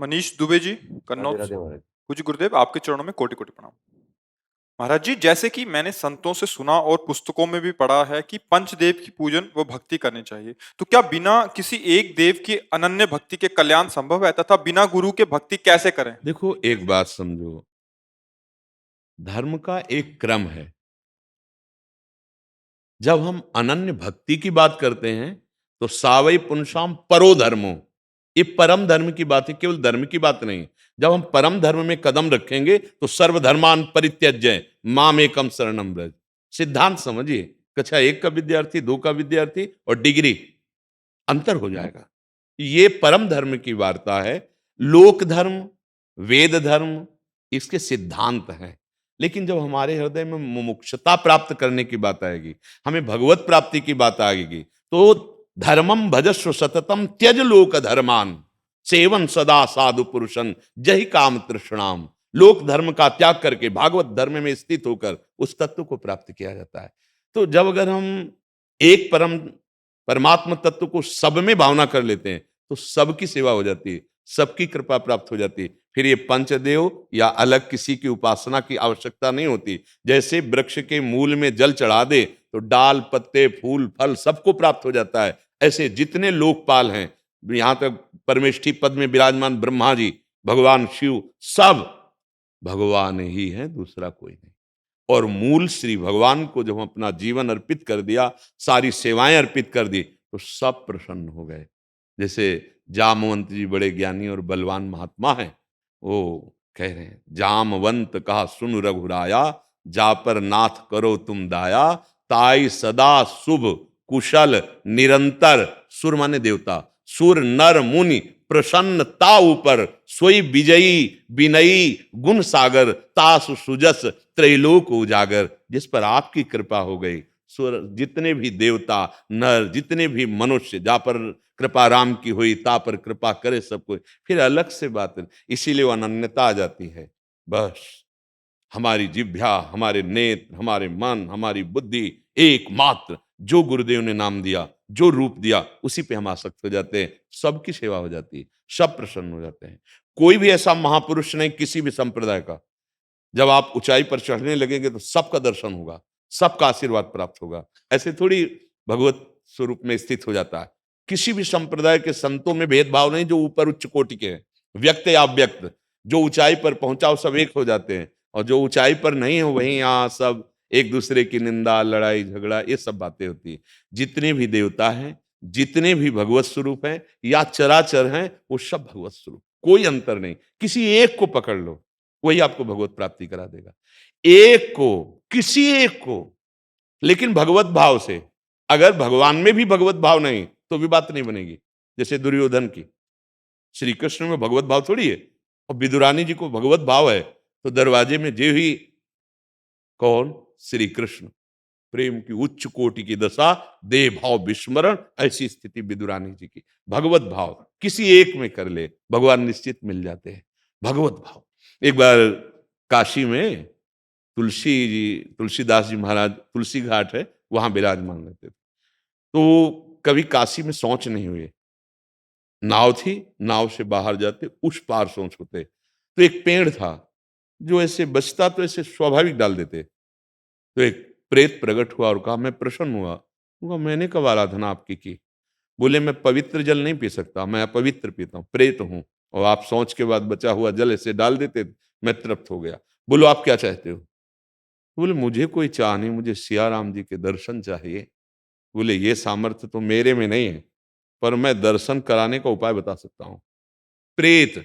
मनीष दुबे जी, राधे कन्नौज। राधे महाराज। पूज्य गुरुदेव, आपके चरणों में कोटि कोटि प्रणाम। महाराज जी, जैसे कि मैंने संतों से सुना और पुस्तकों में भी पढ़ा है कि पंचदेव की पूजन व भक्ति करनी चाहिए, तो क्या बिना किसी एक देव की अनन्य भक्ति के कल्याण संभव है, तथा बिना गुरु के भक्ति कैसे करें? देखो, एक बात समझो, धर्म का एक क्रम है। जब हम अनन्य भक्ति की बात करते हैं तो सावई पुंसाम परो धर्मो, ये परम धर्म की बात है, केवल धर्म की बात नहीं। जब हम परम धर्म में कदम रखेंगे तो सर्वधर्मान परित्यज्य माम एकम शरणम व्रज। सिद्धांत समझिए, कक्षा 1 का विद्यार्थी, 2 का विद्यार्थी और डिग्री, अंतर हो जाएगा। ये परम धर्म की वार्ता है। लोक धर्म, वेद धर्म, इसके सिद्धांत हैं। लेकिन जब हमारे हृदय में मुमुक्षुता प्राप्त करने की बात आएगी, हमें भगवत प्राप्ति की बात आएगी, तो धर्मम भजस्व सततम त्यज लोक धर्मान सेवन सदा साधु पुरुषन जहि काम तृष्णाम। लोक धर्म का त्याग करके भागवत धर्म में स्थित होकर उस तत्व को प्राप्त किया जाता है। तो जब अगर हम एक परमात्मा तत्व को सब में भावना कर लेते हैं तो सबकी सेवा हो जाती है, सबकी कृपा प्राप्त हो जाती है। फिर ये पंचदेव या अलग किसी की उपासना की आवश्यकता नहीं होती। जैसे वृक्ष के मूल में जल चढ़ा दे तो डाल, पत्ते, फूल, फल सबको प्राप्त हो जाता है। ऐसे जितने लोकपाल हैं, यहां तक परमेष्ठी पद में विराजमान ब्रह्मा जी, भगवान शिव, सब भगवान ही है, दूसरा कोई नहीं। और मूल श्री भगवान को जब हम अपना जीवन अर्पित कर दिया, सारी सेवाएं अर्पित कर दी, तो सब प्रसन्न हो गए। जैसे जामवंत जी बड़े ज्ञानी और बलवान महात्मा हैं, वो कह रहे हैं, जामवंत कहा सुन रघुराया, जा पर नाथ करो तुम दाया, ताई सदा शुभ कुशल निरंतर। सुर माने देवता, सुर नर मुनि प्रसन्नता ऊपर, सोई विजयी विनयी गुण सागर, तासु सुजस त्रैलोक उजागर। जिस पर आपकी कृपा हो गई, सुर जितने भी देवता नर, जितने भी मनुष्य, जा पर कृपा राम की हुई, ता पर कृपा करे सब कोई। फिर अलग से बात है, इसीलिए वो अनन्यता आ जाती है। बस हमारी जिह्वा, हमारे नेत्र, हमारे मन, हमारी बुद्धि एकमात्र जो गुरुदेव ने नाम दिया, जो रूप दिया, उसी पे हम आसक्त हो जाते हैं। सबकी सेवा हो जाती है, सब प्रसन्न हो जाते हैं। कोई भी ऐसा महापुरुष नहीं किसी भी संप्रदाय का, जब आप ऊंचाई पर चढ़ने लगेंगे तो सबका दर्शन होगा, सबका आशीर्वाद प्राप्त होगा। ऐसे थोड़ी भगवत स्वरूप में स्थित हो जाता है। किसी भी संप्रदाय के संतों में भेदभाव नहीं, जो ऊपर उच्च कोटि के हैं, व्यक्त या अव्यक्त, जो ऊंचाई पर पहुंचा वो सब एक हो जाते हैं, और जो ऊंचाई पर नहीं हो वहीं यहाँ सब एक दूसरे की निंदा, लड़ाई झगड़ा, ये सब बातें होती है। जितने भी देवता हैं, जितने भी भगवत स्वरूप हैं या चराचर हैं, वो सब भगवत स्वरूप, कोई अंतर नहीं। किसी एक को पकड़ लो, वही आपको भगवत प्राप्ति करा देगा। एक को, किसी एक को, लेकिन भगवत भाव से। अगर भगवान में भी भगवत भाव नहीं तो भी बात नहीं बनेगी। जैसे दुर्योधन की, श्री कृष्ण में भगवत भाव थोड़ी है, और विदुरानी जी को भगवत भाव है, तो दरवाजे में जे ही कौन, श्री कृष्ण, प्रेम की उच्च कोटि की दशा, देह भाव विस्मरण, ऐसी स्थिति विदुरानी जी की। भगवत भाव किसी एक में कर ले, भगवान निश्चित मिल जाते हैं। भगवत भाव। एक बार काशी में तुलसीदास जी महाराज, तुलसी घाट है, वहां विराजमान रहते थे। तो कभी काशी में शौच नहीं हुए, नाव थी, नाव से बाहर जाते उस पार शौच होते, तो एक पेड़ था जो ऐसे बचता तो ऐसे स्वाभाविक डाल देते। तो एक प्रेत प्रकट हुआ और कहा, मैं प्रसन्न हुआ, मैंने कब आराधना आपकी की? बोले, मैं पवित्र जल नहीं पी सकता, मैं अपवित्र पीता हूँ, प्रेत हूं, और आप शौच के बाद बचा हुआ जल ऐसे डाल देते, मैं तृप्त हो गया। बोलो आप क्या चाहते हो? बोले, मुझे कोई चाह नहीं, मुझे सिया राम जी के दर्शन चाहिए। बोले, ये सामर्थ्य तो मेरे में नहीं है, पर मैं दर्शन कराने का उपाय बता सकता हूं। प्रेत,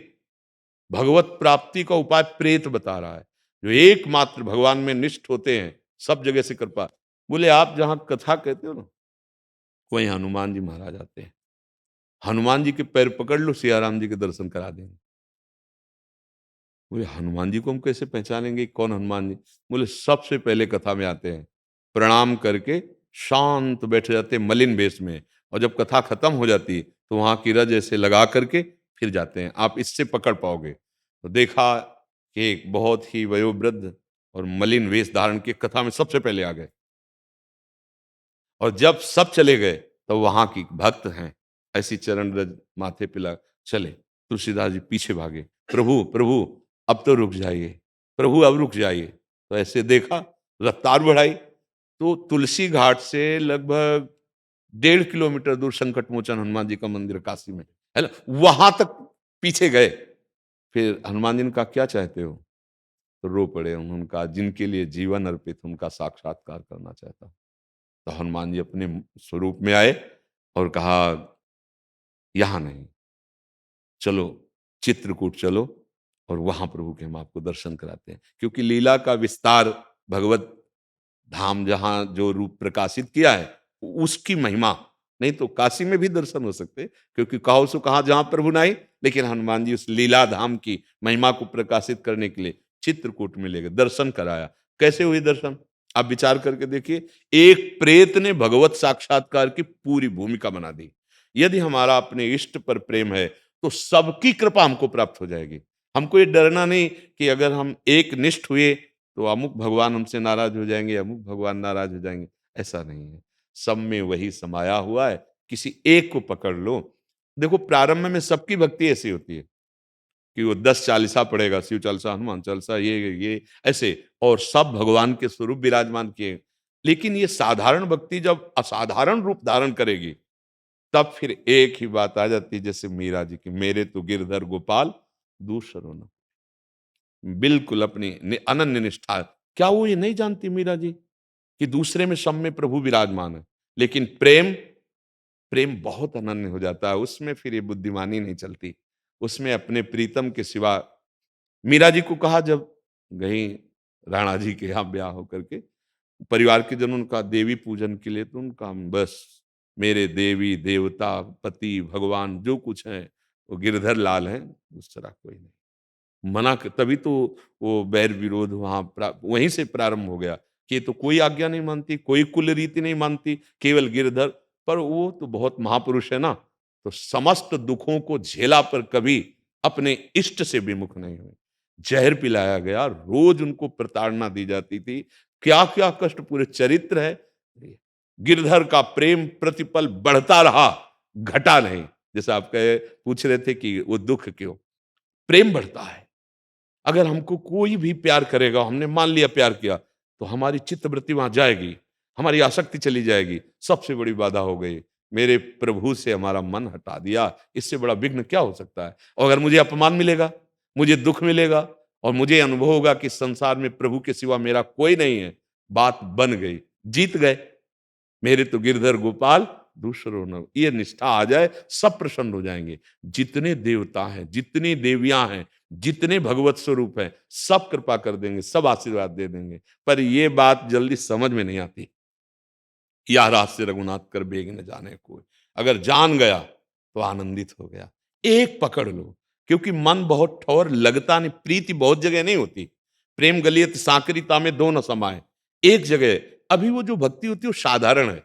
भगवत प्राप्ति का उपाय प्रेत बता रहा है, जो एकमात्र भगवान में निष्ठ होते हैं, सब जगह से कृपा। बोले, आप जहां कथा कहते हो ना, वहीं हनुमान जी महाराज आते हैं, हनुमान जी के पैर पकड़ लो, सियाराम जी के दर्शन करा देंगे। बोले, हनुमान जी को हम कैसे पहचानेंगे, कौन हनुमान जी? बोले, सबसे पहले कथा में आते हैं, प्रणाम करके शांत बैठ जाते मलिन वेश में, और जब कथा खत्म हो जाती तो वहां की रज ऐसे लगा करके फिर जाते हैं। आप इससे पकड़ पाओगे। तो देखा कि एक बहुत ही वयोवृद्ध और मलिन वेश धारण के कथा में सबसे पहले आ गए, और जब सब चले गए तो वहां की भक्त हैं, ऐसी चरण रज माथे पिला चले। तुलसीदास जी पीछे भागे, प्रभु प्रभु अब तो रुक जाइए, प्रभु अब रुक जाइए। तो ऐसे देखा, रफ्तार बढ़ाई, तो तुलसी घाट से लगभग 1.5 किलोमीटर दूर संकट मोचन हनुमान जी का मंदिर काशी में है ना, वहां तक पीछे गए। फिर हनुमान जी ने कहा क्या चाहते हो? तो रो पड़े। उन्होंने कहा जिनके लिए जीवन अर्पित, उनका साक्षात्कार करना चाहता हूं। तो हनुमान जी अपने स्वरूप में आए और कहा यहां नहीं, चलो चित्रकूट चलो और वहां प्रभु के हम आपको दर्शन कराते हैं। क्योंकि लीला का विस्तार, भगवत धाम जहां जो रूप प्रकाशित किया है, उसकी महिमा, नहीं तो काशी में भी दर्शन हो सकते, क्योंकि कहो सो कहा जहां प्रभु नहीं, लेकिन हनुमान जी उस लीला धाम की महिमा को प्रकाशित करने के लिए चित्रकूट में ले गए, दर्शन कराया। कैसे हुए दर्शन? आप विचार करके देखिए, एक प्रेत ने भगवत साक्षात्कार की पूरी भूमिका बना दी। यदि हमारा अपने इष्ट पर प्रेम है तो सबकी कृपा हमको प्राप्त हो जाएगी। हमको ये डरना नहीं कि अगर हम एक निष्ठ हुए तो अमुक भगवान हमसे नाराज हो जाएंगे, अमुक भगवान नाराज हो जाएंगे। ऐसा नहीं है, सब में वही समाया हुआ है, किसी एक को पकड़ लो। देखो प्रारंभ में सबकी भक्ति ऐसी होती है कि वो 10 चालीसा पढ़ेगा, शिव चालीसा, हनुमान चालीसा, ये ऐसे, और सब भगवान के स्वरूप विराजमान किए। लेकिन ये साधारण भक्ति जब असाधारण रूप धारण करेगी, तब फिर एक ही बात आ जाती है, जैसे मीरा जी की, मेरे तो गिरधर गोपाल दूसरों न, बिल्कुल अपनी अनन्य निष्ठा। क्या वो ये नहीं जानती मीरा जी कि दूसरे में सब में प्रभु विराजमान है? लेकिन प्रेम, प्रेम बहुत अनन्य हो जाता है, उसमें फिर ये बुद्धिमानी नहीं चलती। उसमें अपने प्रीतम के सिवा, मीरा जी को कहा जब गई राणा जी के यहाँ ब्याह होकर के, परिवार के जन उनका देवी पूजन के लिए, तो उनका बस मेरे देवी देवता पति भगवान जो कुछ है वो गिरधर लाल हैं, उस तरह कोई नहीं। तभी तो वो बैर विरोध वहीं से प्रारंभ हो गया कि ये तो कोई आज्ञा नहीं मानती, कोई कुल रीति नहीं मानती, केवल गिरधर। पर वो तो बहुत महापुरुष है ना, तो समस्त दुखों को झेला पर कभी अपने इष्ट से विमुख नहीं हुए। जहर पिलाया गया, रोज उनको प्रताड़ना दी जाती थी, क्या क्या कष्ट, पूरे चरित्र है। गिरधर का प्रेम प्रतिपल बढ़ता रहा, घटा नहीं। जैसे आप कहे पूछ रहे थे कि वो दुख क्यों, प्रेम बढ़ता है। अगर हमको कोई भी प्यार करेगा, हमने मान लिया प्यार किया, तो हमारी चित्तवृत्ति वहां जाएगी, हमारी आसक्ति चली जाएगी। सबसे बड़ी बाधा हो गई, मेरे प्रभु से हमारा मन हटा दिया, इससे बड़ा विघ्न क्या हो सकता है? और अगर मुझे अपमान मिलेगा, मुझे दुख मिलेगा, और मुझे अनुभव होगा कि संसार में प्रभु के सिवा मेरा कोई नहीं है, बात बन गई, जीत गए। मेरे तो गिरधर गोपाल दूसरों न, ये निष्ठा आ जाए, सब प्रसन्न हो जाएंगे। जितने देवता हैं, जितनी देवियां हैं, जितने भगवत स्वरूप हैं, सब कृपा कर देंगे, सब आशीर्वाद दे देंगे। पर ये बात जल्दी समझ में नहीं आती। या रहस्य रघुनाथ कर बेग न जाने कोई, अगर जान गया तो आनंदित हो गया। एक पकड़ लो, क्योंकि मन बहुत ठोर लगता नहीं, प्रीति बहुत जगह नहीं होती। प्रेम गलियत साकरिता में दो न समाये, एक जगह। अभी वो जो भक्ति होती है वो साधारण है।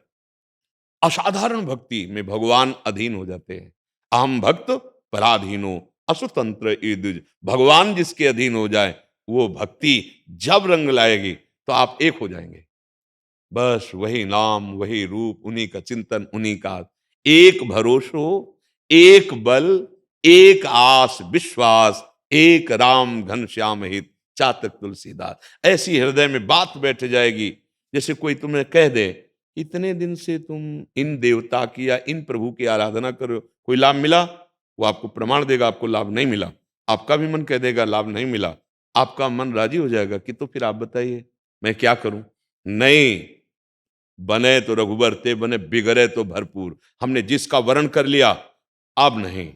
असाधारण भक्ति में भगवान अधीन हो जाते हैं। अहम भक्त पराधीनो असुतंत्र ईदुज, भगवान जिसके अधीन हो जाए, वो भक्ति जब रंग लाएगी तो आप एक हो जाएंगे। बस वही नाम, वही रूप, उन्हीं का चिंतन, उन्हीं का एक भरोसो, एक बल, एक आस विश्वास, एक राम घन श्याम हित चातक तुलसीदास। ऐसी हृदय में बात बैठ जाएगी, जैसे कोई तुम्हें कह दे इतने दिन से तुम इन देवता की या इन प्रभु की आराधना करो, कोई लाभ मिला? वो आपको प्रमाण देगा आपको लाभ नहीं मिला। आपका भी मन कह देगा लाभ नहीं मिला। आपका मन राजी हो जाएगा कि तो फिर आप बताइए मैं क्या करूं? नहीं, बने तो रघुबर ते बने, बिगड़े तो भरपूर। हमने जिसका वर्ण कर लिया, अब नहीं।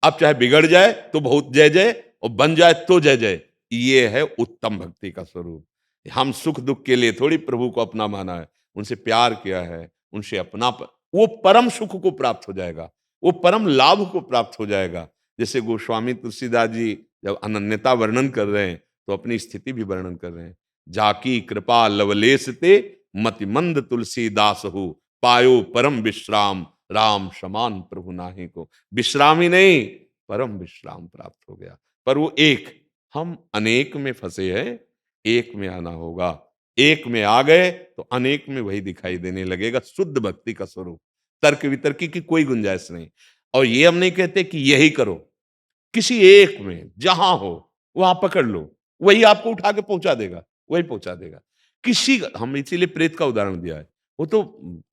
अब चाहे बिगड़ जाए तो बहुत जय जय, और बन जाए तो जय जय। ये है उत्तम भक्ति का स्वरूप। हम सुख दुख के लिए थोड़ी प्रभु को अपना माना है, उनसे प्यार किया है, उनसे अपना वो परम सुख को प्राप्त हो जाएगा, वो परम लाभ को प्राप्त हो जाएगा। जैसे गोस्वामी तुलसीदास जी जब अनन्यता वर्णन कर रहे हैं, तो अपनी स्थिति भी वर्णन कर रहे हैं। जाकी कृपा लवलेश ते मति मंद तुलसीदास हो, पायो परम विश्राम, राम समान प्रभु नाहि को। विश्राम ही नहीं, परम विश्राम प्राप्त हो गया। पर वो एक, हम अनेक में फंसे हैं, एक में आना होगा। एक में आ गए तो अनेक में वही दिखाई देने लगेगा, शुद्ध भक्ति का स्वरूप। तर्क वितर्की की कोई गुंजाइश नहीं। और ये हम नहीं कहते कि यही करो, किसी एक में जहां हो वहां पकड़ लो, वही आपको उठा के पहुंचा देगा, वही पहुंचा देगा। हम इसीलिए प्रेत का उदाहरण दिया है। वो तो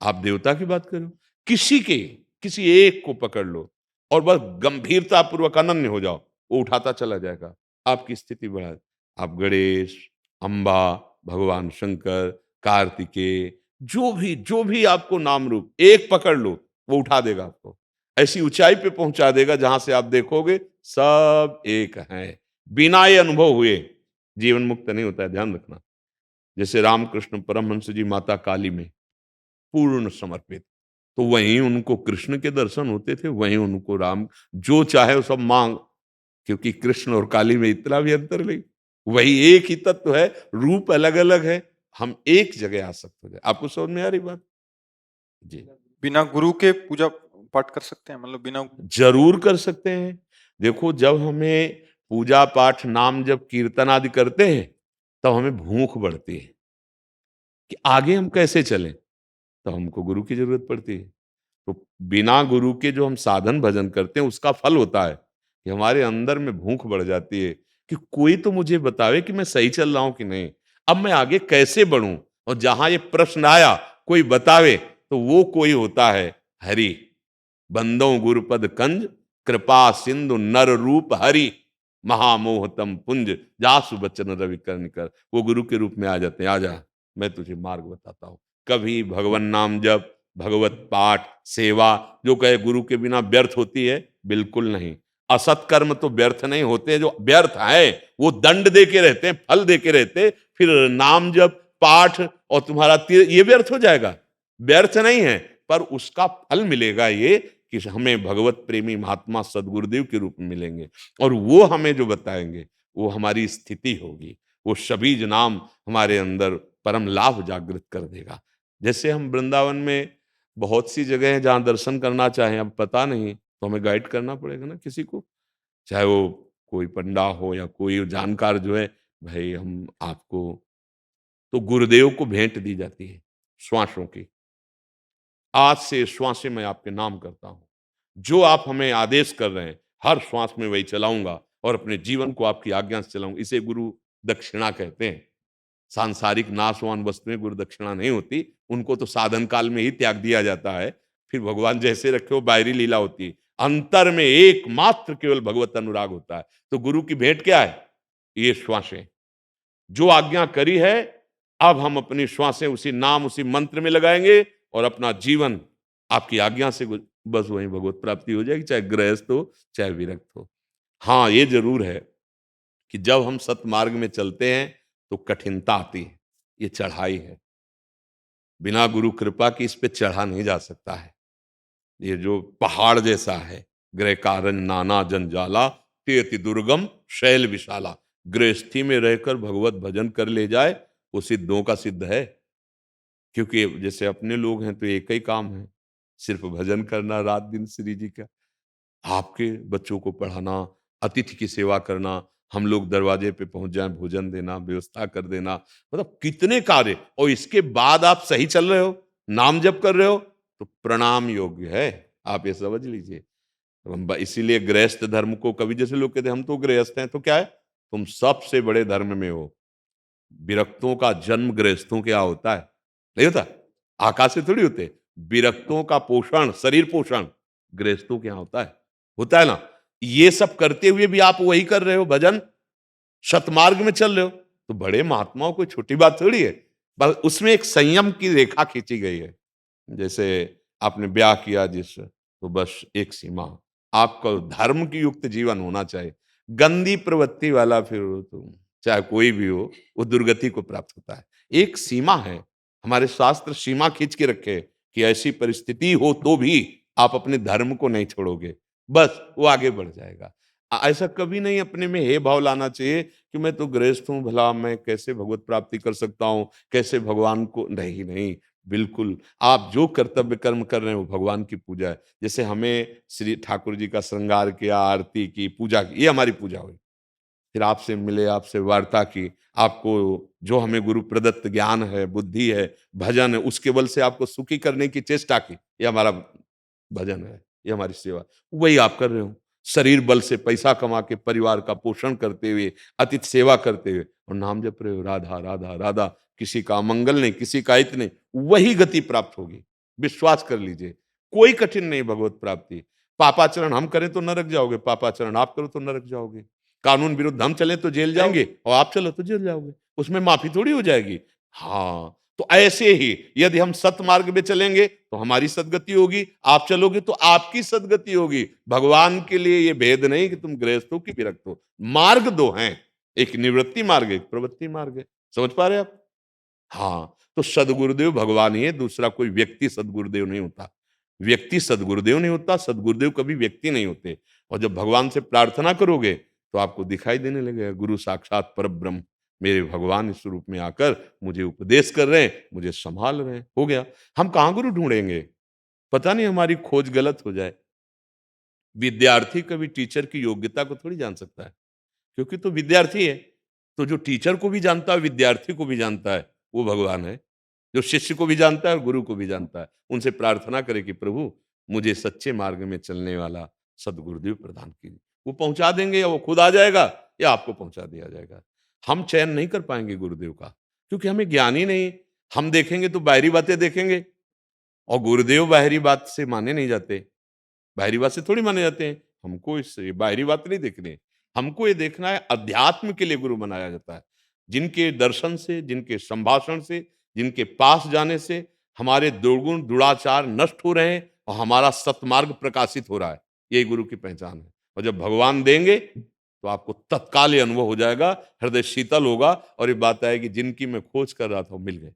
आप देवता की बात करो, किसी एक को पकड़ लो और बस गंभीरता पूर्वक अनन्य हो जाओ, वो उठाता चला जाएगा, आपकी स्थिति बढ़ा। आप गणेश, अंबा, भगवान शंकर, कार्तिकेय, जो भी आपको नाम रूप एक पकड़ लो, वो उठा देगा आपको, ऐसी ऊंचाई पे पहुंचा देगा जहां से आप देखोगे सब एक हैं। बिना ये अनुभव हुए जीवन मुक्त नहीं होता है, ध्यान रखना। जैसे रामकृष्ण परमहंस जी माता काली में पूर्ण समर्पित, तो वहीं उनको कृष्ण के दर्शन होते थे, वहीं उनको राम जो चाहे वो सब मांग, क्योंकि कृष्ण और काली में इतना भी अंतर नहीं, वही एक ही तत्व है, रूप अलग अलग है, हम एक जगह आसक्त हो जाए। आपको समझ में आ रही बात? जी, बिना गुरु के पूजा पाठ कर सकते हैं, मतलब बिना? जरूर कर सकते हैं। देखो, जब हमें पूजा पाठ नाम जब कीर्तन आदि करते हैं, तब हमें भूख बढ़ती है कि आगे हम कैसे चलें, तो हमको गुरु की जरूरत पड़ती है। तो बिना गुरु के जो हम साधन भजन करते हैं, उसका फल होता है कि हमारे अंदर में भूख बढ़ जाती है कि कोई तो मुझे बतावे कि मैं सही चल रहा हूं कि नहीं, अब मैं आगे कैसे बढ़ूं। और जहां ये प्रश्न आया, कोई बतावे, तो वो कोई होता है हरि। बंदो गुरुपद कंज, कृपा सिंधु नर रूप हरि, महामोहतम पुंज, जासु बचन रवि कर कर। वो गुरु के रूप में आ जाते हैं, आजा मैं तुझे मार्ग बताता हूं। कभी भगवान नाम जप, भगवत पाठ, सेवा, जो कहे गुरु के बिना व्यर्थ होती है, बिल्कुल नहीं। असत कर्म तो व्यर्थ नहीं होते, जो व्यर्थ है वो दंड दे के रहते हैं, फल दे के रहते। फिर नाम जप, पाठ और तुम्हारा तीर, ये व्यर्थ हो जाएगा, व्यर्थ नहीं है, पर उसका फल मिलेगा ये कि हमें भगवत प्रेमी महात्मा सदगुरुदेव के रूप में मिलेंगे, और वो हमें जो बताएंगे वो हमारी स्थिति होगी। वो शबीज नाम हमारे अंदर परम लाभ जागृत कर देगा। जैसे हम वृंदावन में बहुत सी जगह हैं जहाँ दर्शन करना चाहें, अब पता नहीं तो हमें गाइड करना पड़ेगा ना किसी को, चाहे वो कोई पंडा हो या कोई जानकार जो है, भाई हम आपको, तो गुरुदेव को भेंट दी जाती है श्वासों की। आज से श्वासें मैं आपके नाम करता हूं, जो आप हमें आदेश कर रहे हैं हर श्वास में वही चलाऊंगा, और अपने जीवन को आपकी आज्ञा से चलाऊंगा। इसे गुरु दक्षिणा कहते हैं। सांसारिक नाशवान वस्तुएं गुरु दक्षिणा नहीं होती, उनको तो साधन काल में ही त्याग दिया जाता है। फिर भगवान जैसे रखे हो, बाहरी लीला होती है, अंतर में एकमात्र केवल भगवत अनुराग होता है। तो गुरु की भेंट क्या है? ये श्वासें, जो आज्ञा करी है, अब हम अपनी श्वासें उसी नाम उसी मंत्र में लगाएंगे, और अपना जीवन आपकी आज्ञा से बस वहीं भगवत प्राप्ति हो जाएगी, चाहे गृहस्थ हो चाहे विरक्त हो। हाँ, ये जरूर है कि जब हम सतमार्ग में चलते हैं तो कठिनता आती है, ये चढ़ाई है, बिना गुरु कृपा की इस पे चढ़ा नहीं जा सकता है। ये जो पहाड़ जैसा है, गृह कारण नाना जंजाला, ते अति दुर्गम शैल विशाला। गृहस्थी में रहकर भगवत भजन कर ले जाए, वो सिद्धों का सिद्ध है। क्योंकि जैसे अपने लोग हैं तो एक ही काम है, सिर्फ भजन करना रात दिन श्री जी का, आपके बच्चों को पढ़ाना, अतिथि की सेवा करना, हम लोग दरवाजे पे पहुंच जाएं, भोजन देना, व्यवस्था कर देना, मतलब कितने कार्य, और इसके बाद आप सही चल रहे हो, नाम जप कर रहे हो, तो प्रणाम योग्य है। आप ये समझ लीजिए। इसीलिए गृहस्थ धर्म को, कभी जैसे लोग कहते हैं हम तो गृहस्थ हैं, तो क्या है, तुम सबसे बड़े धर्म में हो। विरक्तों का जन्म गृहस्थों के यहाँ होता है, नहीं होता? आकाश से थोड़ी होते। विरक्तों का पोषण, शरीर पोषण गृहस्थों के यहाँ होता है ना? ये सब करते हुए भी आप वही कर रहे हो, भजन, सतमार्ग में चल रहे हो, तो बड़े महात्माओं कोई छोटी बात थोड़ी है। बस उसमें एक संयम की रेखा खींची गई है। जैसे आपने ब्याह किया जिस, तो बस एक सीमा, आपका धर्म की युक्त जीवन होना चाहिए। गंदी प्रवृत्ति वाला फिर तो चाहे कोई भी हो, वो दुर्गति को प्राप्त होता है। एक सीमा है, हमारे शास्त्र सीमा खींच के रखे कि ऐसी परिस्थिति हो तो भी आप अपने धर्म को नहीं छोड़ोगे, बस वो आगे बढ़ जाएगा। ऐसा कभी नहीं अपने में हे भाव लाना चाहिए कि मैं तो गृहस्थ हूं, भला मैं कैसे भगवत प्राप्ति कर सकता हूं, कैसे भगवान को, नहीं नहीं, बिल्कुल। आप जो कर्तव्य कर्म कर रहे हैं वो भगवान की पूजा है। जैसे हमें श्री ठाकुर जी का श्रृंगार किया, आरती की, पूजा की, ये हमारी पूजा हुई। फिर आपसे मिले, आपसे वार्ता की, आपको जो हमें गुरु प्रदत्त ज्ञान है, बुद्धि है, भजन है, उसके बल से आपको सुखी करने की चेष्टा की, ये हमारा भजन है, ये हमारी सेवा, वही आप कर रहे हो। शरीर बल से पैसा कमा के परिवार का पोषण करते हुए, अतिथि सेवा करते हुए और नाम जप रहे हो राधा राधा राधा, किसी का अमंगल नहीं, किसी का हित नहीं, वही गति प्राप्त होगी। विश्वास कर लीजिए, कोई कठिन नहीं भगवत प्राप्ति। पापाचरण हम करें तो नरक जाओगे, पापाचरण आप करो तो नरक जाओगे। कानून विरुद्ध हम चले तो जेल जाएंगे और आप चलो तो जेल जाओगे, उसमें माफी थोड़ी हो जाएगी। हाँ, तो ऐसे ही यदि हम सतमार्ग में चलेंगे तो हमारी सदगति होगी, आप चलोगे तो आपकी सदगति होगी। भगवान के लिए ये भेद नहीं कि तुम गृहस्थ हो कि विरक्त हो, मार्ग दो हैं, एक निवृत्ति मार्ग, एक प्रवृत्ति मार्ग है। समझ पा रहे हैं आप? हाँ, तो सदगुरुदेव भगवान ही है, दूसरा कोई व्यक्ति सदगुरुदेव नहीं होता। व्यक्ति सदगुरुदेव नहीं होता, सदगुरुदेव कभी व्यक्ति नहीं होते। और जब भगवान से प्रार्थना करोगे तो आपको दिखाई देने लगेगा गुरु साक्षात परब्रह्म, मेरे भगवान इस रूप में आकर मुझे उपदेश कर रहे हैं, मुझे संभाल रहे हैं। हो गया। हम कहाँ गुरु ढूंढेंगे? पता नहीं हमारी खोज गलत हो जाए। विद्यार्थी कभी टीचर की योग्यता को थोड़ी जान सकता है, क्योंकि तो विद्यार्थी है। तो जो टीचर को भी जानता है, विद्यार्थी को भी जानता है, वो भगवान है। जो शिष्य को भी जानता है और गुरु को भी जानता है। उनसे प्रार्थना करें कि प्रभु मुझे सच्चे मार्ग में चलने वाला सद्गुरुदेव प्रदान कीजिए। वो पहुंचा देंगे, या वो खुद आ जाएगा या आपको पहुंचा दिया जाएगा। हम चयन नहीं कर पाएंगे गुरुदेव का, क्योंकि हमें ज्ञान ही नहीं। हम देखेंगे तो बाहरी बातें देखेंगे, और गुरुदेव बाहरी बात से माने नहीं जाते। बाहरी बात से थोड़ी माने जाते हैं। हमको इससे बाहरी बात नहीं देखनी है। हमको ये देखना है, अध्यात्म के लिए गुरु बनाया जाता है। जिनके दर्शन से, जिनके संभाषण से, जिनके पास जाने से हमारे दुर्गुण दुराचार नष्ट हो रहे हैं और हमारा सतमार्ग प्रकाशित हो रहा है, यही गुरु की पहचान है। और जब भगवान देंगे तो आपको तत्काल ये अनुभव हो जाएगा, हृदय शीतल होगा और ये बात आएगी जिनकी मैं खोज कर रहा था वो मिल गए।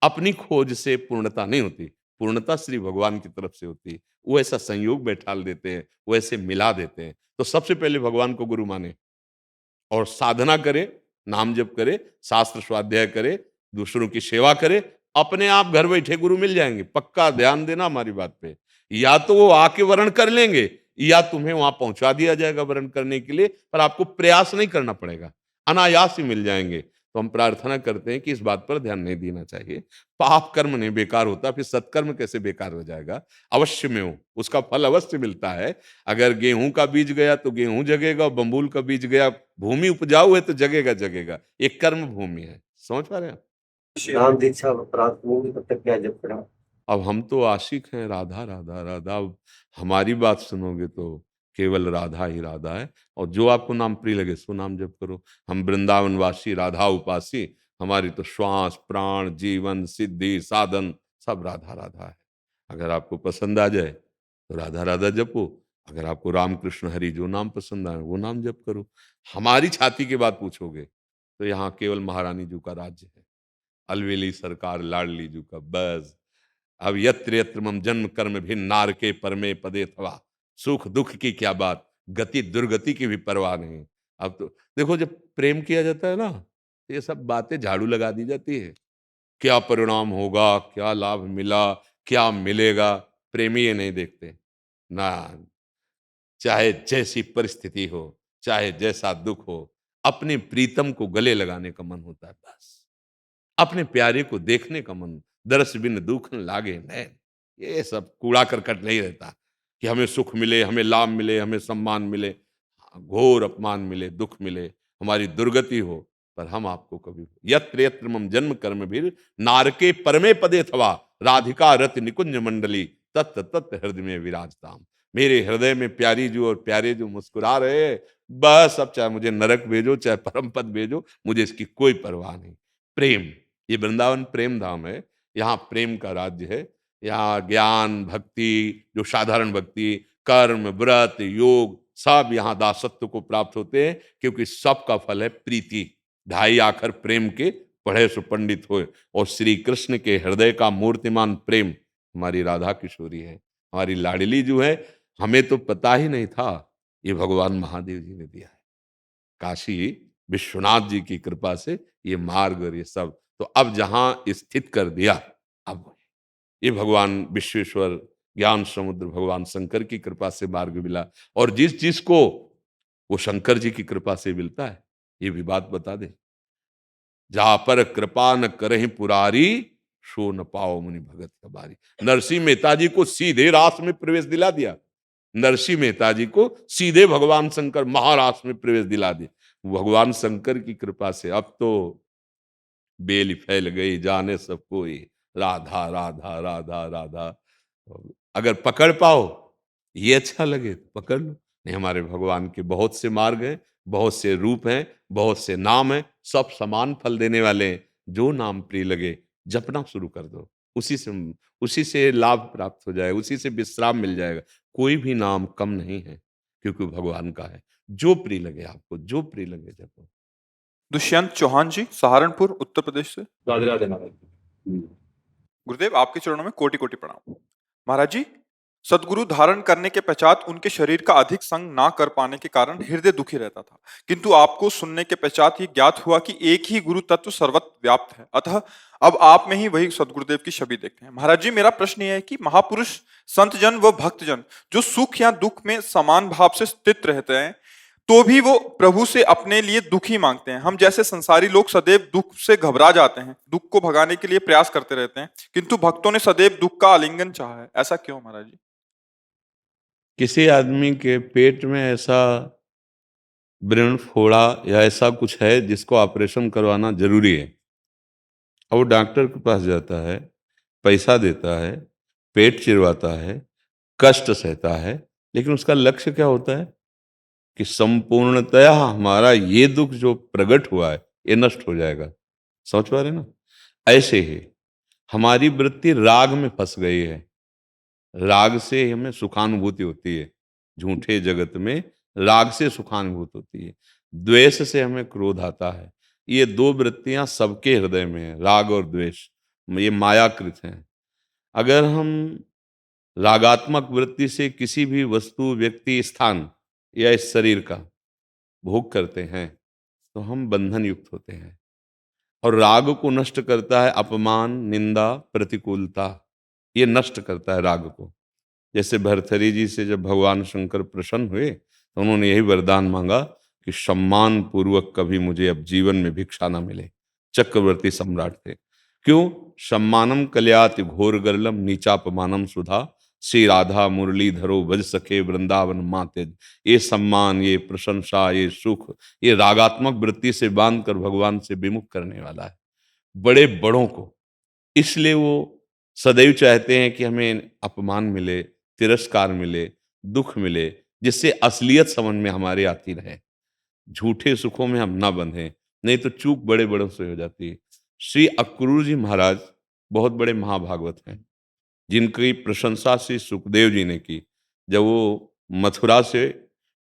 अपनी खोज से पूर्णता नहीं होती, पूर्णता श्री भगवान की तरफ से होती है। वो ऐसा संयोग बैठाल देते हैं, वो ऐसे मिला देते हैं। तो सबसे पहले भगवान को गुरु माने और साधना करे, नाम जप करे, शास्त्र स्वाध्याय करे, दूसरों की सेवा करे, अपने आप घर बैठे गुरु मिल जाएंगे। पक्का ध्यान देना हमारी बात पे। या तो वो आके वर्ण कर लेंगे, या तुम्हें वहां पहुंचा दिया जाएगा वर्ण करने के लिए, पर आपको प्रयास नहीं करना पड़ेगा, अनायास ही मिल जाएंगे। तो हम प्रार्थना करते हैं कि इस बात पर ध्यान नहीं देना चाहिए। पाप कर्म नहीं बेकार होता, फिर सत्कर्म कैसे बेकार हो जाएगा? अवश्य में हो, उसका फल अवश्य मिलता है। अगर गेहूं का बीज गया तो गेहूं जगेगा, और बम्बूल का बीज गया, भूमि उपजाऊ है तो जगेगा जगेगा। एक कर्म भूमि है। समझ पा रहे हैं आप? नाम दीक्षा प्राप्त नहीं होगी तब तक क्या जप करा। अब हम तो आशिक हैं राधा राधा राधा। अब हमारी बात सुनोगे तो केवल राधा ही राधा है, और जो आपको नाम प्रिय लगे सो नाम जप करो। हम वृंदावनवासी, राधा उपासी, हमारी तो श्वास प्राण जीवन सिद्धि साधन सब राधा राधा है। अगर आपको पसंद आ जाए तो राधा राधा जपो, अगर आपको रामकृष्ण हरि जो नाम पसंद आए वो नाम जप करो। हमारी छाती की बात पूछोगे तो यहाँ केवल महारानी जी का राज्य है, अलवेली सरकार लाडली जी का बस। अब यत्र यत्र मम जन्म कर्म भिन्न नारके परमे पदे थवा, सुख दुख की क्या बात, गति दुर्गति की भी परवाह नहीं। अब तो देखो, जब प्रेम किया जाता है ना तो ये सब बातें झाड़ू लगा दी जाती है। क्या परिणाम होगा, क्या लाभ मिला, क्या मिलेगा, प्रेमी ये नहीं देखते ना। चाहे जैसी परिस्थिति हो, चाहे जैसा दुख हो, अपने प्रीतम को गले लगाने का मन होता है बस। अपने प्यारे को देखने का मन, दरस बिन दुख न लागे नैन। ये सब कूड़ा करकट नहीं रहता कि हमें सुख मिले, हमें लाभ मिले, हमें सम्मान मिले। हाँ, घोर अपमान मिले, दुख मिले, हमारी दुर्गति हो, पर हम आपको कभी यत्र यत्र मम जन्म कर्म भीर नारके परमे पदे थवा, राधिका रति निकुंज मंडली तत् तत् हृदय में विराजताम। मेरे हृदय में प्यारी जो और प्यारे जो मुस्कुरा रहे हैं, बस अब चाहे मुझे नरक भेजो चाहे परम पद भेजो, मुझे इसकी कोई परवाह नहीं। प्रेम, ये वृंदावन प्रेम धाम है। यहाँ प्रेम का राज्य है। यहाँ ज्ञान भक्ति, जो साधारण भक्ति, कर्म व्रत योग, सब यहाँ दासत्व को प्राप्त होते हैं, क्योंकि सबका फल है प्रीति। ढाई आखर प्रेम के पढ़े सो पंडित होए। और श्री कृष्ण के हृदय का मूर्तिमान प्रेम हमारी राधा किशोरी है, हमारी लाडली जो है। हमें तो पता ही नहीं था, ये भगवान महादेव जी ने दिया है। काशी विश्वनाथ जी की कृपा से ये मार्ग और ये सब तो अब जहां स्थित कर दिया, अब ये भगवान विश्वेश्वर ज्ञान समुद्र भगवान शंकर की कृपा से मार्ग मिला। और जिस जिसको वो शंकर जी की कृपा से मिलता है, ये भी बात बता दे, जहां पर कृपा न करहि पुरारी, सो न पाओ मुनि भगत कबारी। नरसिंह मेहता जी को सीधे रास में प्रवेश दिला दिया। नरसिंह मेहता जी को सीधे भगवान शंकर महाराष्ट्र में प्रवेश दिला दिए। भगवान शंकर की कृपा से अब तो बेल फैल गई, जाने सब कोई राधा राधा राधा राधा। अगर पकड़ पाओ, ये अच्छा लगे तो पकड़ लो, नहीं हमारे भगवान के बहुत से मार्ग हैं, बहुत से रूप हैं, बहुत से नाम हैं, सब समान फल देने वाले हैं। जो नाम प्रिय लगे जपना शुरू कर दो, उसी से लाभ प्राप्त हो जाएगा, उसी से विश्राम मिल जाएगा। कोई भी नाम कम नहीं है, क्योंकि भगवान का है। जो प्रिय लगे आपको, जो प्रिय लगे जपो। दुष्यंत चौहान जी, सहारनपुर, उत्तर प्रदेश से। राधे राधे महाराज। गुरुदेव, आपके चरणों में कोटि कोटि प्रणाम। महाराज जी, सदगुरु धारण करने के पश्चात उनके शरीर का अधिक संग ना कर पाने के कारण हृदय दुखी रहता था, किंतु आपको सुनने के पश्चात ये ज्ञात हुआ कि एक ही गुरु तत्व सर्वत्र व्याप्त है, अतः अब आप में ही वही सदगुरुदेव की छवि देखते हैं। महाराज जी, मेरा प्रश्न यह है कि महापुरुष, संतजन व भक्तजन जो सुख या दुख में समान भाव से स्थित रहते हैं, तो भी वो प्रभु से अपने लिए दुख ही मांगते हैं। हम जैसे संसारी लोग सदैव दुख से घबरा जाते हैं, दुख को भगाने के लिए प्रयास करते रहते हैं, किंतु भक्तों ने सदैव दुख का आलिंगन चाहा है। ऐसा क्यों महाराज जी? किसी आदमी के पेट में ऐसा व्रण फोड़ा या ऐसा कुछ है जिसको ऑपरेशन करवाना जरूरी है, और वो डॉक्टर के पास जाता है, पैसा देता है, पेट चिरवाता है, कष्ट सहता है, लेकिन उसका लक्ष्य क्या होता है कि संपूर्णतया हमारा ये दुख जो प्रकट हुआ है ये नष्ट हो जाएगा। समझ पा रहे ना? ऐसे ही हमारी वृत्ति राग में फंस गई है। राग से हमें सुखानुभूति होती है, झूठे जगत में राग से सुखानुभूति होती है, द्वेष से हमें क्रोध आता है। ये दो वृत्तियां सबके हृदय में है, राग और द्वेष। ये मायाकृत हैं। अगर हम रागात्मक वृत्ति से किसी भी वस्तु, व्यक्ति, स्थान या इस शरीर का भोग करते हैं तो हम बंधन युक्त होते हैं। और राग को नष्ट करता है अपमान, निंदा, प्रतिकूलता। ये नष्ट करता है राग को। जैसे भरथरी जी से जब भगवान शंकर प्रसन्न हुए तो उन्होंने यही वरदान मांगा कि सम्मान पूर्वक कभी मुझे अब जीवन में भिक्षा ना मिले। चक्रवर्ती सम्राट थे। क्यों? सम्मानम कल्याति घोर गर्लम नीचापमानम सुधा, श्री राधा मुरलीधरो भज सखे वृंदावन माते। ये सम्मान, ये प्रशंसा, ये सुख, ये रागात्मक वृत्ति से बांध कर भगवान से विमुख करने वाला है बड़े बड़ों को। इसलिए वो सदैव चाहते हैं कि हमें अपमान मिले, तिरस्कार मिले, दुख मिले, जिससे असलियत समझ में हमारे आती रहे। झूठे सुखों में हम ना बंधें, नहीं तो चूक बड़े बड़ों से हो जाती है। श्री अक्रूर जी महाराज बहुत बड़े महाभागवत हैं, जिनकी प्रशंसा श्री सुखदेव जी ने की। जब वो मथुरा से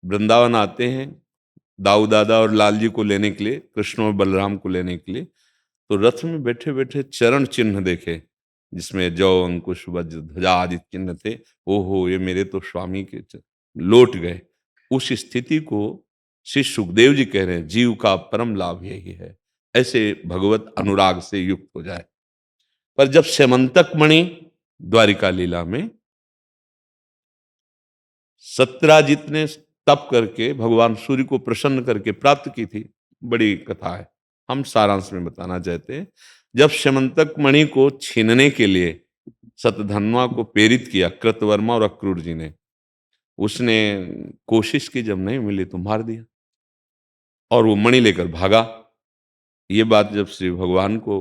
वृंदावन आते हैं दाऊ दादा और लाल जी को लेने के लिए, कृष्ण और बलराम को लेने के लिए, तो रथ में बैठे बैठे चरण चिन्ह देखे, जिसमें जौ, अंकुश, वज्र, ध्वजा आदि चिन्ह थे। ओहो, ये मेरे तो स्वामी के लौट गए। उस स्थिति को श्री सुखदेव जी कह रहे हैं, जीव का परम लाभ यही है, ऐसे भगवत अनुराग से युक्त हो जाए। पर जब स्यमंतक मणि द्वारिका लीला में सत्यराजित ने तप करके भगवान सूर्य को प्रसन्न करके प्राप्त की थी, बड़ी कथा है, हम सारांश में बताना चाहते हैं। जब स्यमंतक मणि को छीनने के लिए सतधन्वा को प्रेरित किया कृतवर्मा और अक्रूर जी ने, उसने कोशिश की, जब नहीं मिली तो मार दिया और वो मणि लेकर भागा। ये बात जब श्री भगवान को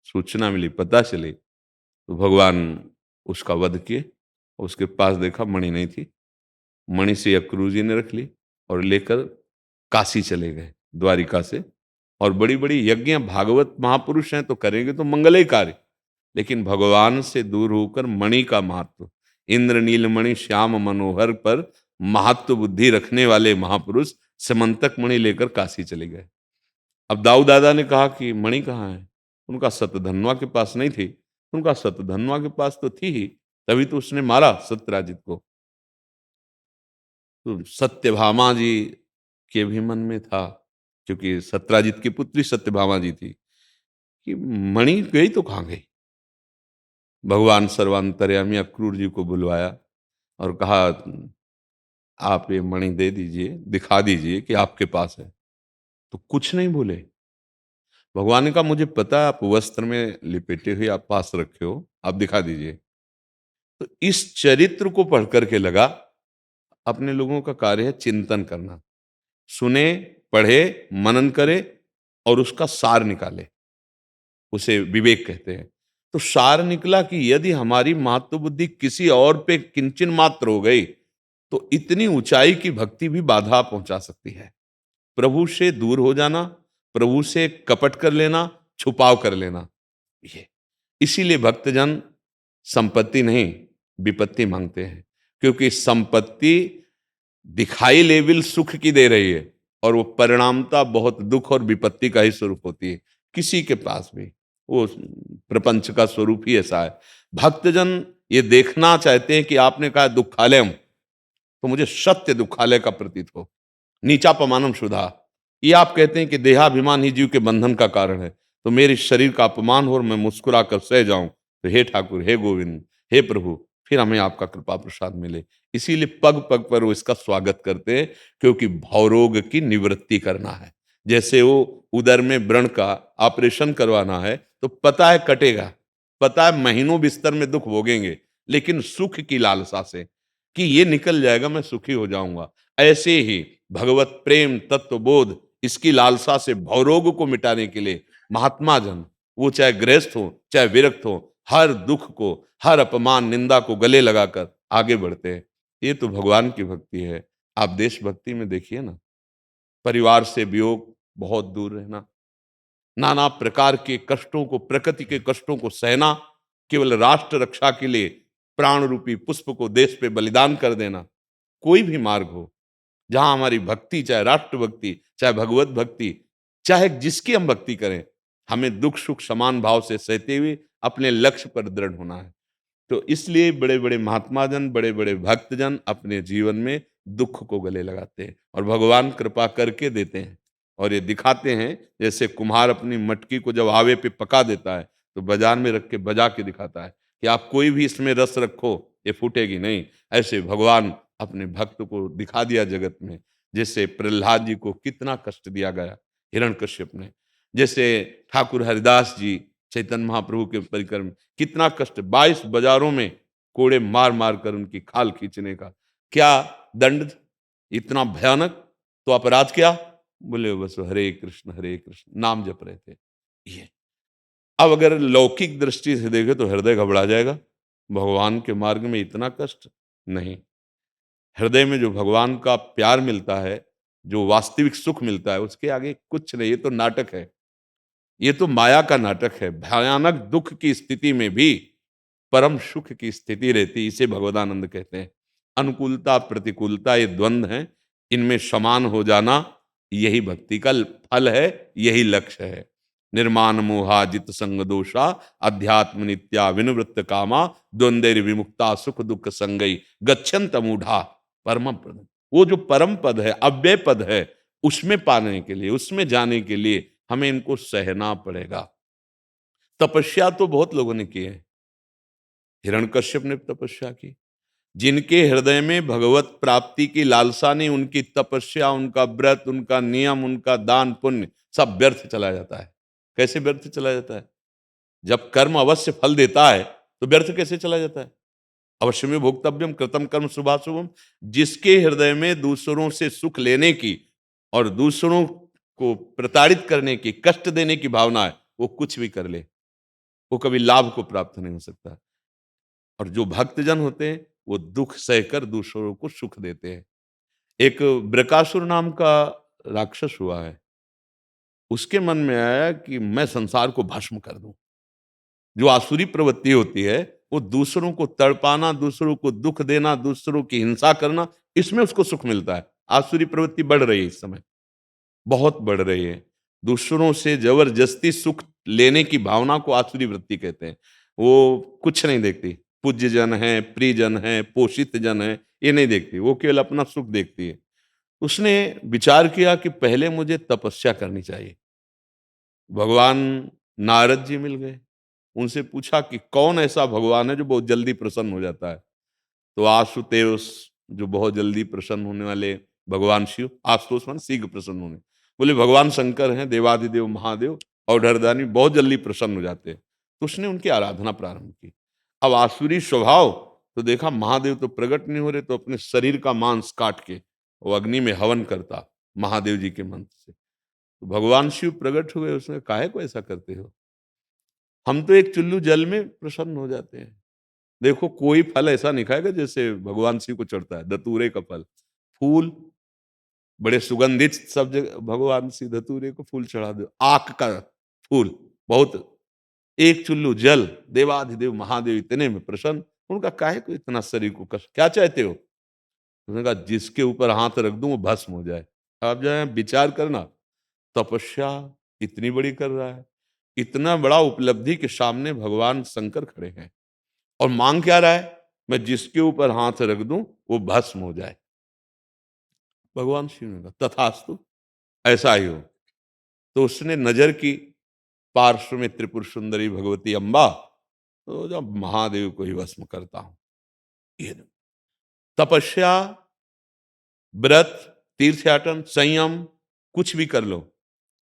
सूचना मिली, पता चली, तो भगवान उसका वध किए। उसके पास देखा मणि नहीं थी। मणि से अक्रूर जी ने रख ली और लेकर काशी चले गए द्वारिका से। और बड़ी बड़ी यज्ञ, भागवत महापुरुष हैं तो करेंगे तो मंगलय कार्य, लेकिन भगवान से दूर होकर मणि का महत्व, इंद्र नीलमणि श्याम मनोहर पर महत्व बुद्धि रखने वाले महापुरुष समंतक मणि लेकर काशी चले गए। अब दाऊ दादा ने कहा कि मणि कहाँ है? उनका सतधन्वा के पास नहीं थी। उनका सतधन्वा के पास तो थी ही, तभी तो उसने मारा सत्यराजित को। तो सत्यभामा जी के भी मन में था, क्योंकि सत्यराजित की पुत्री सत्यभामा जी थी, कि मणि गई तो कहाँ गई। भगवान सर्वांतर्यामी अक्रूर जी को बुलवाया और कहा, आप ये मणि दे दीजिए, दिखा दीजिए कि आपके पास है। तो कुछ नहीं बोले। भगवान ने कहा, मुझे पता है आप वस्त्र में लिपेटे हुए आप पास रखे हो, आप दिखा दीजिए। तो इस चरित्र को पढ़ करके लगा अपने लोगों का कार्य है चिंतन करना, सुने, पढ़े, मनन करे और उसका सार निकाले, उसे विवेक कहते हैं। तो सार निकला कि यदि हमारी महत्व बुद्धि किसी और पे किंचन मात्र हो गई तो इतनी ऊंचाई की भक्ति भी बाधा पहुंचा सकती है। प्रभु से दूर हो जाना, प्रभु से कपट कर लेना, छुपाव कर लेना, ये इसीलिए भक्तजन संपत्ति नहीं विपत्ति मांगते हैं, क्योंकि संपत्ति दिखाई लेवल सुख की दे रही है और वो परिणामता बहुत दुख और विपत्ति का ही स्वरूप होती है। किसी के पास भी वो प्रपंच का स्वरूप ही ऐसा है। भक्तजन ये देखना चाहते हैं कि आपने कहा दुखालयम, तो मुझे सत्य दुखालय का प्रतीत हो, नीचा पमानम शुदा। ये आप कहते हैं कि देहाभिमान ही जीव के बंधन का कारण है, तो मेरे शरीर का अपमान हो और मैं मुस्कुरा कर सह जाऊं, तो हे ठाकुर, हे गोविंद, हे प्रभु, फिर हमें आपका कृपा प्रसाद मिले। इसीलिए पग पग पर वो इसका स्वागत करते हैं, क्योंकि भवरोग की निवृत्ति करना है। जैसे वो उदर में व्रण का ऑपरेशन करवाना है, तो पता है कटेगा, पता है महीनों बिस्तर में दुख भोगेंगे, लेकिन सुख की लालसा से कि ये निकल जाएगा, मैं सुखी हो जाऊंगा। ऐसे ही भगवत प्रेम, तत्व बोध, इसकी लालसा से भवरोग को मिटाने के लिए महात्मा जन, वो चाहे गृहस्थ हो चाहे विरक्त हो, हर दुख को, हर अपमान निंदा को गले लगाकर आगे बढ़ते हैं। ये तो भगवान की भक्ति है। आप देशभक्ति में देखिए ना, परिवार से वियोग, बहुत दूर रहना, नाना प्रकार के कष्टों को, प्रकृति के कष्टों को सहना, केवल राष्ट्र रक्षा के लिए प्राण रूपी पुष्प को देश पे बलिदान कर देना। कोई भी मार्ग हो, जहां हमारी भक्ति, चाहे राष्ट्र भक्ति, चाहे भगवत भक्ति, चाहे जिसकी हम भक्ति करें, हमें दुख सुख समान भाव से सहते हुए अपने लक्ष्य पर दृढ़ होना है। तो इसलिए बड़े बड़े महात्मा जन, बड़े बड़े भक्तजन अपने जीवन में दुख को गले लगाते हैं और भगवान कृपा करके देते हैं और ये दिखाते हैं। जैसे कुम्हार अपनी मटकी को जब आवे पे पका देता है, तो बाजार में रख के बजा के दिखाता है कि आप कोई भी इसमें रस रखो, ये फूटेगी नहीं। ऐसे भगवान अपने भक्त को दिखा दिया जगत में। जैसे प्रहलाद जी को कितना कष्ट दिया गया हिरण्यकश्यप ने, जैसे ठाकुर हरिदास जी चैतन्य महाप्रभु के परिकर में कितना कष्ट, 22 बाजारों में कोड़े मार मार कर उनकी खाल खींचने का क्या दंड, इतना भयानक। तो अपराध क्या? बोले बस हरे कृष्ण नाम जप रहे थे। ये अब अगर लौकिक दृष्टि से देखे तो हृदय घबरा जाएगा। भगवान के मार्ग में इतना कष्ट नहीं। हृदय में जो भगवान का प्यार मिलता है, जो वास्तविक सुख मिलता है, उसके आगे कुछ नहीं। ये तो नाटक है, ये तो माया का नाटक है। भयानक दुख की स्थिति में भी परम सुख की स्थिति रहती, इसे भगवदानंद कहते हैं। अनुकूलता प्रतिकूलता ये द्वंद्व हैं, इनमें समान हो जाना यही भक्ति का फल है, यही लक्ष्य है। निर्माण मोहा जित संग दोषा अध्यात्म नित्या विनिवृत्त कामा द्वंद्वैर विमुक्ता सुख दुख संगई गच्छन्त मूढ़ा परम पद। वो जो परम पद है, अव्यय पद है, उसमें पाने के लिए, उसमें जाने के लिए हमें इनको सहना पड़ेगा। तपस्या तो बहुत लोगों ने की है। हिरण्यकश्यप ने तपस्या की। जिनके हृदय में भगवत प्राप्ति की लालसा नहीं, उनकी तपस्या, उनका व्रत, उनका नियम, उनका दान पुण्य सब व्यर्थ चला जाता है। कैसे व्यर्थ चला जाता है? जब कर्म अवश्य फल देता है तो व्यर्थ कैसे चला जाता है? अवश्य में भोक्तव्यम कृतम कर्म शुभाशुभम। जिसके हृदय में दूसरों से सुख लेने की और दूसरों को प्रताड़ित करने की, कष्ट देने की भावना है, वो कुछ भी कर ले, वो कभी लाभ को प्राप्त नहीं हो सकता। और जो भक्तजन होते हैं वो दुख सहकर दूसरों को सुख देते हैं। एक बृकासुर नाम का राक्षस हुआ है। उसके मन में आया कि मैं संसार को भस्म कर दूं। जो आसुरी प्रवृत्ति होती है, वो दूसरों को तड़पाना, दूसरों को दुख देना, दूसरों की हिंसा करना, इसमें उसको सुख मिलता है। आसुरी प्रवृत्ति बढ़ रही है इस समय, बहुत बढ़ रही है। दूसरों से जबरदस्ती सुख लेने की भावना को आसुरी वृत्ति कहते हैं। वो कुछ नहीं देखती, पूज्य जन है, प्रियजन है, पोषित जन है, ये नहीं देखती, वो केवल अपना सुख देखती है। उसने विचार किया कि पहले मुझे तपस्या करनी चाहिए। भगवान नारद जी मिल गए, उनसे पूछा कि कौन ऐसा भगवान है जो बहुत जल्दी प्रसन्न हो जाता है। तो आशुतोष, जो बहुत जल्दी प्रसन्न होने वाले भगवान शिव, आशुतोष मान शीघ्र प्रसन्न होने, बोले भगवान शंकर हैं, देवादिदेव महादेव और डरदानी, बहुत जल्दी प्रसन्न हो जाते हैं। तो उसने उनकी आराधना प्रारंभ की। अब आसुरी स्वभाव, तो देखा महादेव तो प्रकट नहीं हो रहे, तो अपने शरीर का मांस काट के वो अग्नि में हवन करता महादेव जी के मंत्र से। तो भगवान शिव प्रकट हुए, उसने काहे को ऐसा करते हो? हम तो एक चुल्लू जल में प्रसन्न हो जाते हैं। देखो कोई फल ऐसा नहीं खाएगा जैसे भगवान शिव को चढ़ता है, धतूरे का फल, फूल बड़े सुगंधित, सब जगह भगवान शिव धतूरे को फूल चढ़ा दो, आक का फूल बहुत, एक चुल्लू जल, देवाधिदेव महादेव इतने में प्रसन्न। उनका काहे को इतना शरीर को कष्ट, क्या चाहते हो? उसने कहा जिसके ऊपर हाथ रख दूं वो भस्म हो जाए। आप जो है विचार करना, तपस्या इतनी बड़ी कर रहा है, इतना बड़ा उपलब्धि के सामने भगवान शंकर खड़े हैं और मांग क्या रहा है? मैं जिसके ऊपर हाथ रख दूं वो भस्म हो जाए। भगवान शिव ने कहा तथास्तु, ऐसा ही हो। तो उसने नजर की पार्श्व में त्रिपुर सुंदरी भगवती अम्बा, तो जब महादेव को ही भस्म करता हूं। ये तपस्या, व्रत, तीर्थयाटन, संयम, कुछ भी कर लो,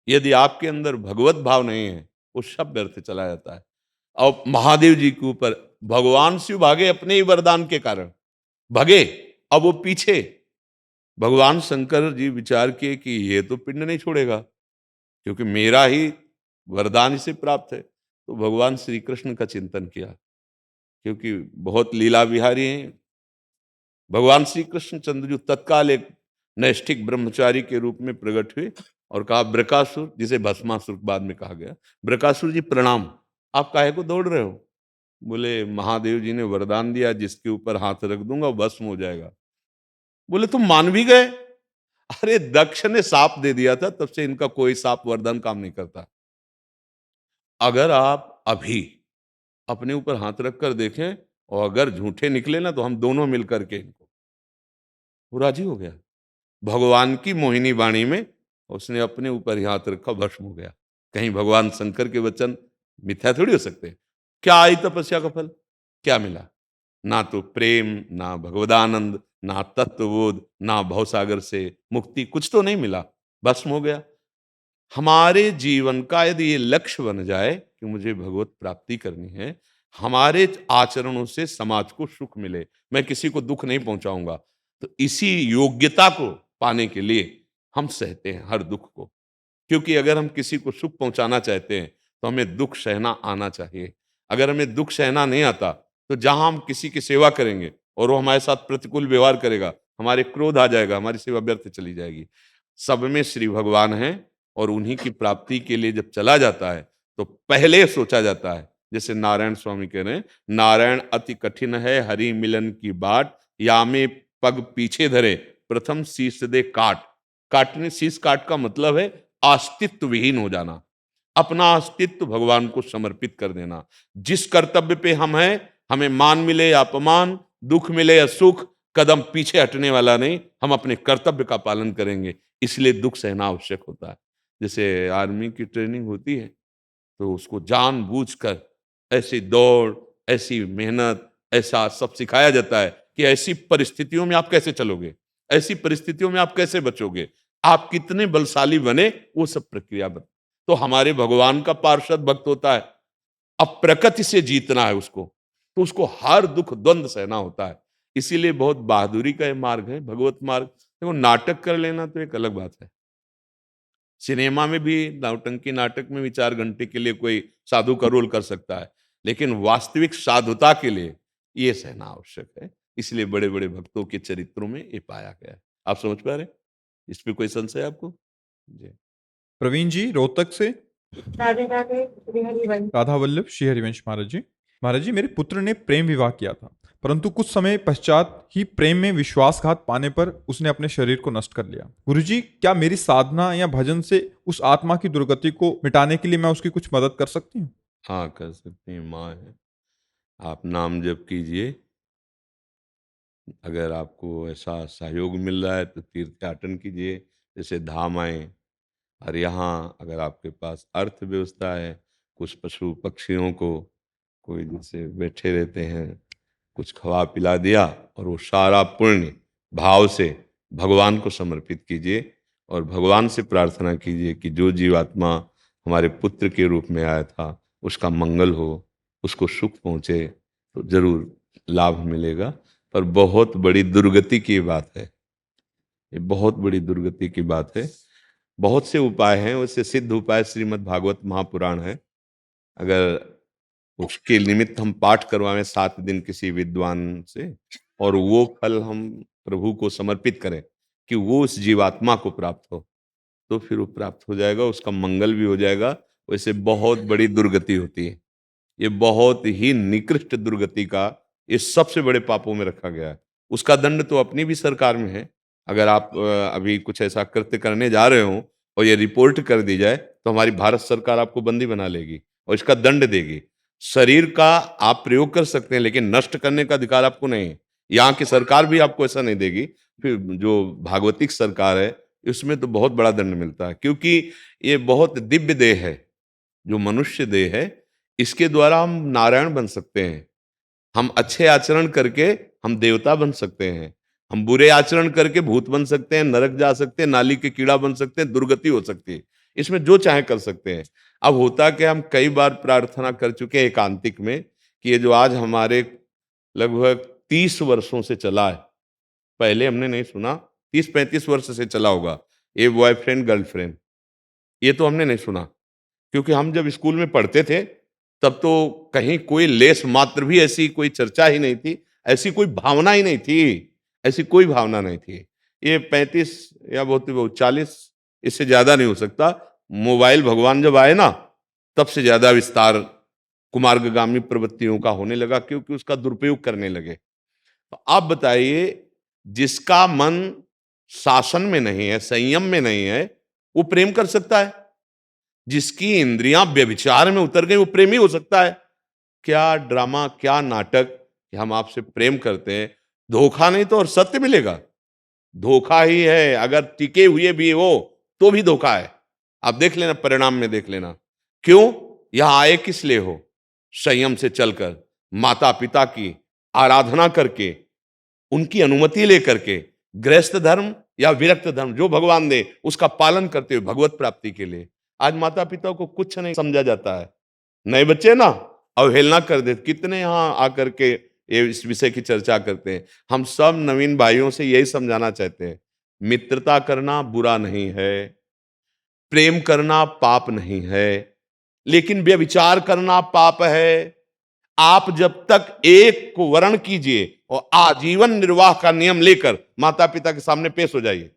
यदि आपके अंदर भगवत भाव नहीं है वो सब व्यर्थ चला जाता है। और महादेव जी के ऊपर भगवान शिव भागे अपने ही वरदान के कारण, भगे। अब वो पीछे भगवान शंकर जी विचार किए कि ये तो पिंड नहीं छोड़ेगा, क्योंकि मेरा ही वरदान इसे प्राप्त है। तो भगवान श्री कृष्ण का चिंतन किया, क्योंकि बहुत लीला विहारी हैं भगवान श्री कृष्ण चंद्र, जो तत्काल एक नैष्ठिक ब्रह्मचारी के रूप में प्रकट हुए और कहा ब्रकासुर, जिसे भस्मासुर बाद में कहा गया, ब्रकासुर जी प्रणाम, आप काहे को दौड़ रहे हो? बोले महादेव जी ने वरदान दिया जिसके ऊपर हाथ रख दूंगा वो भस्म हो जाएगा। बोले तुम मान भी गए? अरे दक्ष ने साप दे दिया था, तब से इनका कोई साप वरदान काम नहीं करता। अगर आप अभी अपने ऊपर हाथ रख कर देखें और अगर झूठे निकले ना, तो हम दोनों मिलकर के इनको, वो राजी हो गया। भगवान की मोहिनी वाणी में उसने अपने ऊपर ही हाथ रखा, भस्म हो गया। कहीं भगवान शंकर के वचन मिथ्या थोड़ी हो सकते हैं। क्या आई तपस्या का फल? क्या मिला? ना तो प्रेम, ना भगवदानंद, ना तत्वबोध, ना भवसागर से मुक्ति, कुछ तो नहीं मिला, भस्म हो गया। हमारे जीवन का यदि ये लक्ष्य बन जाए कि मुझे भगवत प्राप्ति करनी है, हमारे आचरणों से समाज को सुख मिले, मैं किसी को दुख नहीं पहुंचाऊंगा, तो इसी योग्यता को पाने के लिए हम सहते हैं हर दुख को। क्योंकि अगर हम किसी को सुख पहुंचाना चाहते हैं तो हमें दुख सहना आना चाहिए। अगर हमें दुख सहना नहीं आता तो जहां हम किसी की सेवा करेंगे और वो हमारे साथ प्रतिकूल व्यवहार करेगा, हमारे क्रोध आ जाएगा, हमारी सेवा व्यर्थ चली जाएगी। सब में श्री भगवान हैं और उन्हीं की प्राप्ति के लिए जब चला जाता है तो पहले सोचा जाता है, जैसे नारायण स्वामी कह रहे हैं, नारायण अति कठिन है हरि मिलन की बाट, या में पग पीछे धरे प्रथम शीश दे काट। काटने, शीश काट का मतलब है अस्तित्व विहीन हो जाना, अपना अस्तित्व भगवान को समर्पित कर देना। जिस कर्तव्य पे हम हैं, हमें मान मिले या अपमान, दुख मिले या सुख, कदम पीछे हटने वाला नहीं, हम अपने कर्तव्य का पालन करेंगे। इसलिए दुख सहना आवश्यक होता है। जैसे आर्मी की ट्रेनिंग होती है तो उसको जानबूझकर ऐसी दौड़, ऐसी मेहनत, ऐसा सब सिखाया जाता है कि ऐसी परिस्थितियों में आप कैसे चलोगे, ऐसी परिस्थितियों में आप कैसे बचोगे, आप कितने बलशाली बने, वो सब प्रक्रिया बन। तो हमारे भगवान का पार्षद भक्त होता है, अब प्रकृति से जीतना है उसको, तो उसको हर दुख द्वंद सहना होता है। इसीलिए बहुत बहादुरी का ये मार्ग है, भगवत मार्ग। देखो नाटक कर लेना तो एक अलग बात है, सिनेमा में भी नौटंकी नाटक में भी 4 घंटे के लिए कोई साधु का रोल कर सकता है, लेकिन वास्तविक साधुता के लिए ये सहना आवश्यक है। इसलिए बड़े बड़े भक्तों के चरित्रों में ये पाया गया है। आप समझ पा रहे हैं? इस पे कोई संशय है आपको? जी। प्रवीण जी रोहतक से। राधे राधे श्री हरिवंश। राधा वल्लभ श्री हरिवंश महाराज जी मेरे पुत्र ने प्रेम विवाह किया था, परंतु कुछ समय पश्चात ही प्रेम में विश्वासघात पाने पर उसने अपने शरीर को नष्ट कर लिया। गुरुजी, क्या मेरी साधना या भजन से उस आत्मा की दुर्गति को मिटाने के लिए मैं उसकी कुछ मदद कर सकती हूँ? हाँ, कर सकते हैं, माँ है। आप नाम जप कीजिए। अगर आपको ऐसा सहयोग मिल रहा है तो तीर्थयाटन कीजिए, जैसे धाम आए। और यहाँ अगर आपके पास अर्थव्यवस्था है, कुछ पशु पक्षियों को, कोई जैसे बैठे रहते हैं, कुछ खवा पिला दिया, और वो सारा पुण्य भाव से भगवान को समर्पित कीजिए और भगवान से प्रार्थना कीजिए कि जो जीवात्मा हमारे पुत्र के रूप में आया था उसका मंगल हो, उसको सुख पहुँचे। तो जरूर लाभ मिलेगा, पर बहुत बड़ी दुर्गति की बात है। ये बहुत बड़ी दुर्गति की बात है। बहुत से उपाय हैं, उससे सिद्ध उपाय श्रीमद् भागवत महापुराण है। अगर उसके निमित्त हम पाठ करवाएं 7 दिन किसी विद्वान से, और वो फल हम प्रभु को समर्पित करें कि वो उस जीवात्मा को प्राप्त हो, तो फिर वो प्राप्त हो जाएगा, उसका मंगल भी हो जाएगा। वैसे बहुत बड़ी दुर्गति होती है, ये बहुत ही निकृष्ट दुर्गति का, ये सबसे बड़े पापों में रखा गया है। उसका दंड तो अपनी भी सरकार में है। अगर आप अभी कुछ ऐसा कृत्य करने जा रहे हो और ये रिपोर्ट कर दी जाए, तो हमारी भारत सरकार आपको बंदी बना लेगी और इसका दंड देगी। शरीर का आप प्रयोग कर सकते हैं, लेकिन नष्ट करने का अधिकार आपको नहीं है। यहाँ की सरकार भी आपको ऐसा नहीं देगी। फिर जो भागवतिक सरकार है, इसमें तो बहुत बड़ा दंड मिलता है, क्योंकि ये बहुत दिव्य देह है। जो मनुष्य देह है, इसके द्वारा हम नारायण बन सकते हैं। हम अच्छे आचरण करके हम देवता बन सकते हैं। हम बुरे आचरण करके भूत बन सकते हैं, नरक जा सकते हैं, नाली के कीड़ा बन सकते हैं, दुर्गति हो सकती है। इसमें जो चाहे कर सकते हैं। अब होता कि हम कई बार प्रार्थना कर चुके हैं एकांतिक में कि ये जो आज हमारे लगभग 30 वर्षों से चला है, पहले हमने नहीं सुना, 30-35 वर्ष से चला होगा, ये बॉयफ्रेंड गर्लफ्रेंड, ये तो हमने नहीं सुना। क्योंकि हम जब स्कूल में पढ़ते थे, तब तो कहीं कोई लेस मात्र भी ऐसी कोई चर्चा ही नहीं थी, ऐसी कोई भावना ही नहीं थी, ऐसी कोई भावना नहीं थी। ये 35 या बहुत ही बहुत 40, इससे ज्यादा नहीं हो सकता। मोबाइल भगवान जब आए ना, तब से ज्यादा विस्तार कुमार्गगामी प्रवृत्तियों का होने लगा, क्योंकि उसका दुरुपयोग करने लगे। तो आप बताइए, जिसका मन शासन में नहीं है, संयम में नहीं है, वो प्रेम कर सकता है? जिसकी इंद्रियां व्यभिचार में उतर गई, वो प्रेमी हो सकता है? क्या ड्रामा, क्या नाटक कि हम आपसे प्रेम करते हैं। धोखा नहीं तो और सत्य मिलेगा? धोखा ही है। अगर टिके हुए भी हो तो भी धोखा है। आप देख लेना, परिणाम में देख लेना। क्यों? यहां आए किस लिए हो? संयम से चलकर, माता पिता की आराधना करके, उनकी अनुमति लेकर के, गृहस्थ धर्म या विरक्त धर्म जो भगवान दे उसका पालन करते हुए भगवत प्राप्ति के लिए। आज माता पिता को कुछ नहीं समझा जाता है। नए बच्चे ना अवहेलना कर देते। कितने यहां आकर के ये इस विषय की चर्चा करते हैं। हम सब नवीन भाइयों से यही समझाना चाहते हैं, मित्रता करना बुरा नहीं है, प्रेम करना पाप नहीं है, लेकिन व्यभिचार करना पाप है। आप जब तक एक को वर्ण कीजिए और आजीवन निर्वाह का नियम लेकर माता पिता के सामने पेश हो जाइए,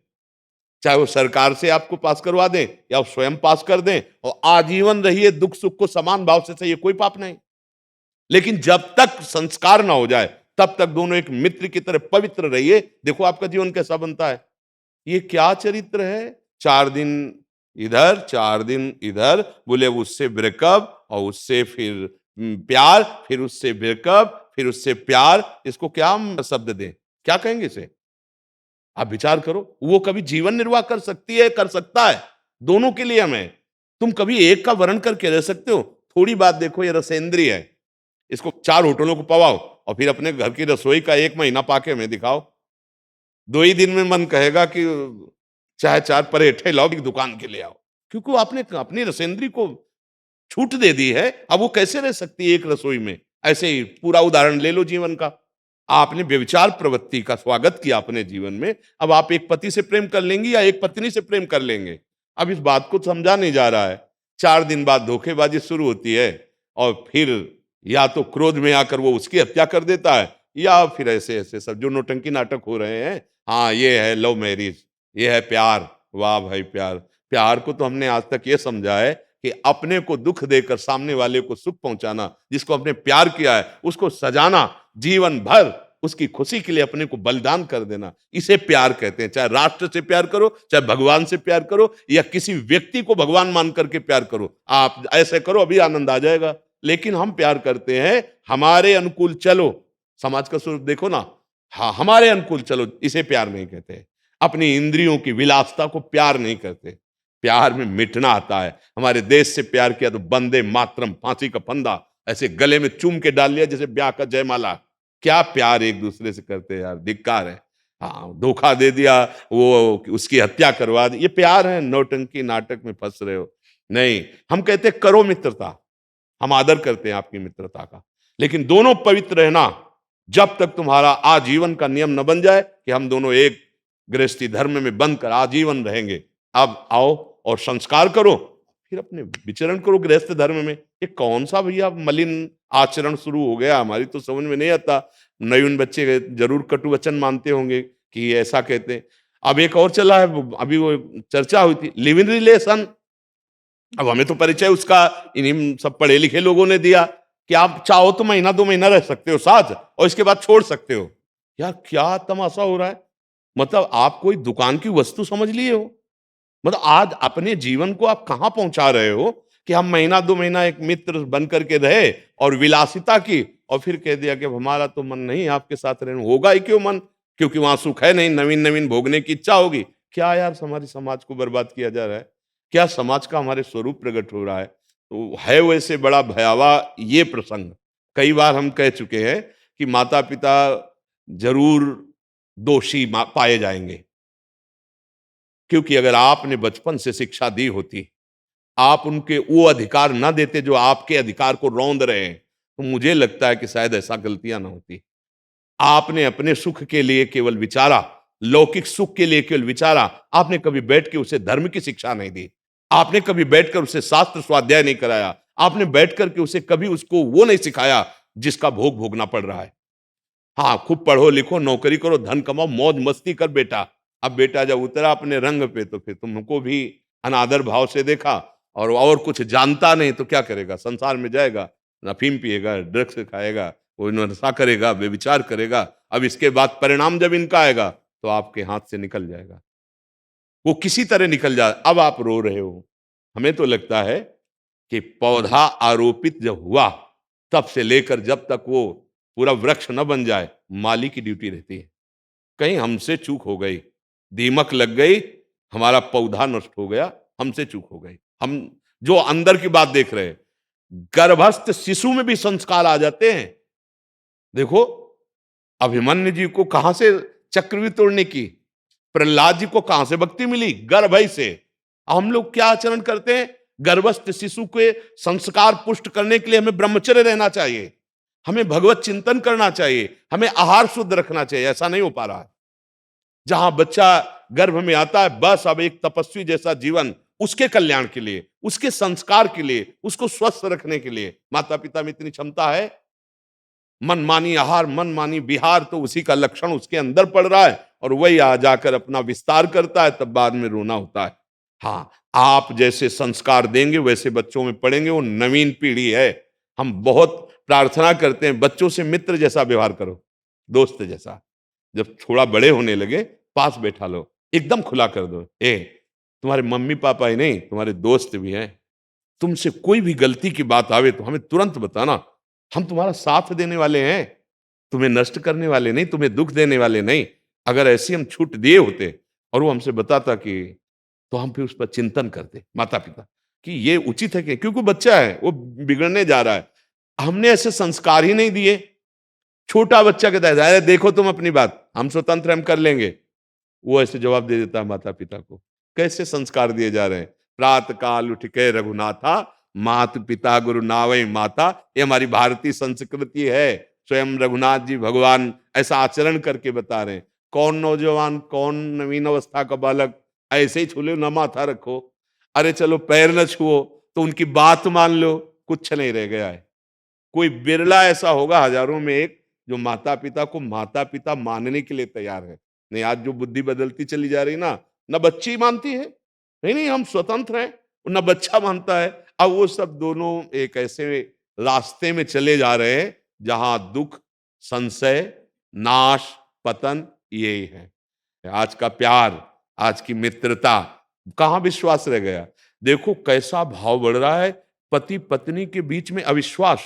चाहे वो सरकार से आपको पास करवा दें या स्वयं पास कर दें, और आजीवन रहिए, दुख सुख को समान भाव से सहिए, कोई पाप नहीं। लेकिन जब तक संस्कार ना हो जाए, तब तक दोनों एक मित्र की तरह पवित्र रहिए। देखो आपका जीवन कैसा बनता है। ये क्या चरित्र है? 4 दिन इधर, 4 दिन इधर, बोले उससे ब्रेकअप और उससे फिर प्यार, फिर उससे ब्रेकअप, फिर उससे प्यार। इसको क्या हम शब्द दें? क्या कहेंगे इसे? आप विचार करो। वो कभी जीवन निर्वाह कर सकती है, कर सकता है, दोनों के लिए हमें। तुम कभी एक का वर्ण करके रह सकते हो? थोड़ी बात देखो, ये रसेंद्री है, इसको 4 होटलों को पवाओ और फिर अपने घर की रसोई का 1 महीना पाके हमें दिखाओ। 2 ही दिन में मन कहेगा कि चाहे 4 पराठे लाओ, एक दुकान के ले आओ, क्योंकि वो आपने अपनी रसेंद्री को छूट दे दी है। अब वो कैसे रह सकती है एक रसोई में? ऐसे ही पूरा उदाहरण ले लो जीवन का। आपने व्यभिचार प्रवृत्ति का स्वागत किया अपने जीवन में, अब आप एक पति से प्रेम कर लेंगी या एक पत्नी से प्रेम कर लेंगे? अब इस बात को समझा नहीं जा रहा है। 4 दिन बाद धोखेबाजी शुरू होती है और फिर या तो क्रोध में आकर वो उसकी हत्या कर देता है, या फिर ऐसे ऐसे सब जो नौटंकी नाटक हो रहे हैं। हाँ, ये है लव मैरिज, ये है प्यार। वाह भाई, प्यार। प्यार को तो हमने आज तक ये समझा है कि अपने को दुख देकर सामने वाले को सुख पहुंचाना, जिसको अपने प्यार किया है उसको सजाना, जीवन भर उसकी खुशी के लिए अपने को बलिदान कर देना, इसे प्यार कहते हैं। चाहे राष्ट्र से प्यार करो, चाहे भगवान से प्यार करो, या किसी व्यक्ति को भगवान मान करके प्यार करो। आप ऐसे करो, अभी आनंद आ जाएगा। लेकिन हम प्यार करते हैं हमारे अनुकूल चलो। समाज का स्वरूप देखो ना। हाँ, हमारे अनुकूल चलो, इसे प्यार नहीं कहते। अपनी इंद्रियों की विलासता को प्यार नहीं करते। प्यार में मिटना आता है। हमारे देश से प्यार किया तो वंदे मातरम, फांसी का फंदा ऐसे गले में चूम के डाल लिया जैसे ब्याह का जयमाला। क्या प्यार एक दूसरे से करते हैं यार, धिक्कार है। हाँ, धोखा दे दिया, वो उसकी हत्या करवा दी, ये प्यार है? नौटंकी नाटक में फंस रहे हो। नहीं, हम कहते करो मित्रता, हम आदर करते हैं आपकी मित्रता का, लेकिन दोनों पवित्र रहना, जब तक तुम्हारा आजीवन का नियम न बन जाए कि हम दोनों एक गृहस्थी धर्म में बंध कर आजीवन रहेंगे, अब आओ और संस्कार करो, फिर अपने विचरण करो गृहस्थ धर्म में। ये कौन सा भैया मलिन आचरण शुरू हो गया, हमारी तो समझ में नहीं आता। नवीन बच्चे जरूर कटु वचन मानते होंगे कि ये ऐसा कहते हैं। अब एक और चला है, अभी वो चर्चा हुई थी, लिव इन रिलेशन। अब हमें तो परिचय उसका इन्हीं सब पढ़े लिखे लोगों ने दिया कि आप चाहो तो महीना 2 महीना रह सकते हो साथ और इसके बाद छोड़ सकते हो। यार क्या तमाशा हो रहा है, मतलब आप कोई दुकान की वस्तु समझ लिए हो? मतलब आज अपने जीवन को आप कहां पहुंचा रहे हो कि हम महीना 2 महीना एक मित्र बन करके रहे और विलासिता की, और फिर कह दिया कि हमारा तो मन नहीं आपके साथ रहने। होगा ही क्यों मन, क्योंकि वहां सुख है नहीं, नवीन नवीन भोगने की इच्छा होगी। क्या यार हमारे समाज को बर्बाद किया जा रहा है, क्या समाज का हमारे स्वरूप प्रकट हो रहा है। तो है वैसे बड़ा भयावह ये प्रसंग। कई बार हम कह चुके हैं कि माता पिता जरूर दोषी पाए जाएंगे, क्योंकि अगर आपने बचपन से शिक्षा दी होती, आप उनके वो अधिकार ना देते जो आपके अधिकार को रौंद रहे हैं, तो मुझे लगता है कि शायद ऐसा गलतियां ना होती। आपने अपने सुख के लिए केवल विचारा, लौकिक सुख के लिए केवल विचारा। आपने कभी बैठ के उसे धर्म की शिक्षा नहीं दी, आपने कभी बैठकर उसे शास्त्र स्वाध्याय नहीं कराया, आपने बैठ करके उसे कभी उसको वो नहीं सिखाया जिसका भोग भोगना पड़ रहा है। हाँ, खूब पढ़ो लिखो, नौकरी करो, धन कमाओ, मौज मस्ती कर बेटा। अब बेटा जब उतरा अपने रंग पे तो फिर तुमको भी अनादर भाव से देखा, और कुछ जानता नहीं तो क्या करेगा, संसार में जाएगा, अफीम पिएगा, ड्रग्स खाएगा, वो नशा करेगा, व्यभिचार करेगा। अब इसके बाद परिणाम जब इनका आएगा तो आपके हाथ से निकल जाएगा, वो किसी तरह निकल जाए। अब आप रो रहे हो। हमें तो लगता है कि पौधा आरोपित जब हुआ तब से लेकर जब तक वो पूरा वृक्ष न बन जाए, माली की ड्यूटी रहती है। कहीं हमसे चूक हो गई, दीमक लग गई, हमारा पौधा नष्ट हो गया, हमसे चूक हो गई। हम जो अंदर की बात देख रहे हैं, गर्भस्थ शिशु में भी संस्कार आ जाते हैं। देखो अभिमन्यु जी को कहां से चक्रव्यूह तोड़ने की, प्रहलाद जी को कहां से भक्ति मिली, गर्भ ही से। हम लोग क्या आचरण करते हैं, गर्भस्थ शिशु के संस्कार पुष्ट करने के लिए हमें ब्रह्मचर्य रहना चाहिए, हमें भगवत चिंतन करना चाहिए, हमें आहार शुद्ध रखना चाहिए। ऐसा नहीं हो पा रहा है। जहां बच्चा गर्भ में आता है, बस अब एक तपस्वी जैसा जीवन, उसके कल्याण के लिए, उसके संस्कार के लिए, उसको स्वस्थ रखने के लिए माता पिता में इतनी क्षमता है। मनमानी आहार, मनमानी विहार, तो उसी का लक्षण उसके अंदर पड़ रहा है और वही आ जाकर अपना विस्तार करता है, तब बाद में रोना होता है। हाँ, आप जैसे संस्कार देंगे वैसे बच्चों में पड़ेंगे। वो नवीन पीढ़ी है। हम बहुत प्रार्थना करते हैं बच्चों से मित्र जैसा व्यवहार करो, दोस्त जैसा। जब थोड़ा बड़े होने लगे, पास बैठा लो, एकदम खुला कर दो, तुम्हारे मम्मी पापा ही नहीं, तुम्हारे दोस्त भी हैं, तुमसे कोई भी गलती की बात आवे तो हमें तुरंत बताना, हम तुम्हारा साथ देने वाले हैं, तुम्हें नष्ट करने वाले नहीं, तुम्हें दुख देने वाले नहीं। अगर ऐसी हम छूट दिए होते और वो हमसे बताता कि, तो हम फिर उस पर चिंतन करते माता पिता कि ये उचित है कि, क्योंकि बच्चा है, वो बिगड़ने जा रहा है। हमने ऐसे संस्कार ही नहीं दिए। छोटा बच्चा कहता है अरे देखो तुम अपनी बात, हम स्वतंत्र, हम कर लेंगे, वो ऐसे जवाब दे देता है माता पिता को। कैसे संस्कार दिए जा रहे हैं, प्रात काल उठ के रघुनाथा, मात पिता गुरु नावै माता। ये हमारी भारतीय संस्कृति है। स्वयं रघुनाथ जी भगवान ऐसा आचरण करके बता रहे हैं। कौन नौजवान, कौन नवीन अवस्था का बालक ऐसे ही छू लो, ना माथा रखो, अरे चलो पैर न छुओ, तो उनकी बात मान लो, कुछ नहीं रह गया है। कोई बिरला ऐसा होगा हजारों में एक जो माता पिता को माता पिता मानने के लिए तैयार है। नहीं, आज जो बुद्धि बदलती चली जा रही ना बच्ची मानती है, नहीं नहीं हम स्वतंत्र हैं, ना बच्चा मानता है। अब वो सब दोनों एक ऐसे रास्ते में चले जा रहे हैं जहां दुख, संशय, नाश, पतन यही है। आज का प्यार, आज की मित्रता, कहां विश्वास रह गया। देखो कैसा भाव बढ़ रहा है, पति पत्नी के बीच में अविश्वास,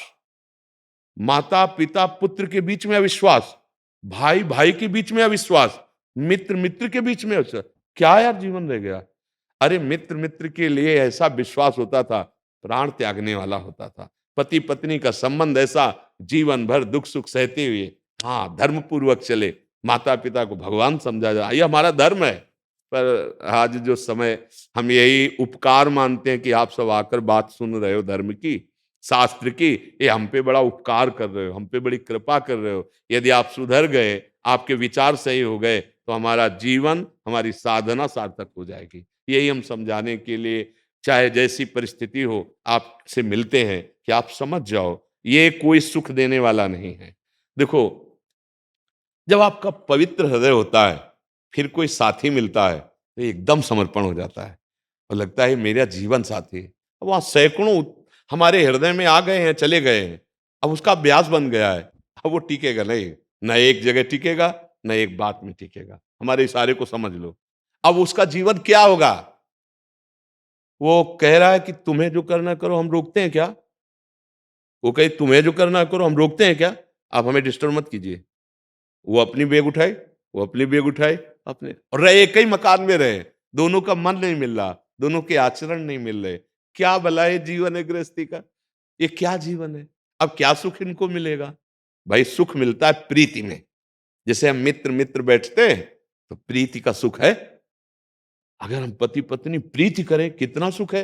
माता पिता पुत्र के बीच में अविश्वास, भाई भाई के बीच में अविश्वास, मित्र मित्र के बीच में अविश्वास। क्या यार जीवन रह गया। अरे मित्र मित्र के लिए ऐसा विश्वास होता था, प्राण त्यागने वाला होता था। पति पत्नी का संबंध ऐसा, जीवन भर दुख सुख सहते हुए, हाँ, धर्म पूर्वक चले, माता पिता को भगवान समझा जाए, ये हमारा धर्म है। पर आज जो समय हम यही उपकार मानते हैं कि आप सब आकर बात सुन रहे हो धर्म की, शास्त्र की, ये हम पे बड़ा उपकार कर रहे हो, हम पे बड़ी कृपा कर रहे हो, यदि आप सुधर गए, आपके विचार सही हो गए तो हमारा जीवन, हमारी साधना सार्थक हो जाएगी। यही हम समझाने के लिए, चाहे जैसी परिस्थिति हो, आपसे मिलते हैं कि आप समझ जाओ ये कोई सुख देने वाला नहीं है। देखो, जब आपका पवित्र हृदय होता है, फिर कोई साथी मिलता है तो एकदम समर्पण हो जाता है और लगता है मेरा जीवन साथी है। अब वहाँ सैकड़ों हमारे हृदय में आ गए हैं, चले गए हैं, अब उसका अभ्यास बन गया है, अब वो टिकेगा नहीं, न एक जगह टिकेगा, न एक बात में टिकेगा। हमारे इशारे को समझ लो। अब उसका जीवन क्या होगा? वो कह रहा है कि तुम्हें जो करना करो, हम रोकते हैं क्या? वो कहे तुम्हें जो करना करो, हम रोकते हैं क्या? आप हमें डिस्टर्ब मत कीजिए। वो अपनी बैग उठाए, वो अपनी बैग उठाए, अपने और रहे एक ही मकान में रहे, दोनों का मन नहीं मिल रहा, दोनों के आचरण नहीं मिल रहे। क्या भला ये जीवन है गृहस्थी का? ये क्या जीवन है? अब क्या सुख इनको मिलेगा? भाई सुख मिलता है प्रीति में। जैसे हम मित्र मित्र बैठते हैं तो प्रीति का सुख है। अगर हम पति पत्नी प्रीति करें कितना सुख है।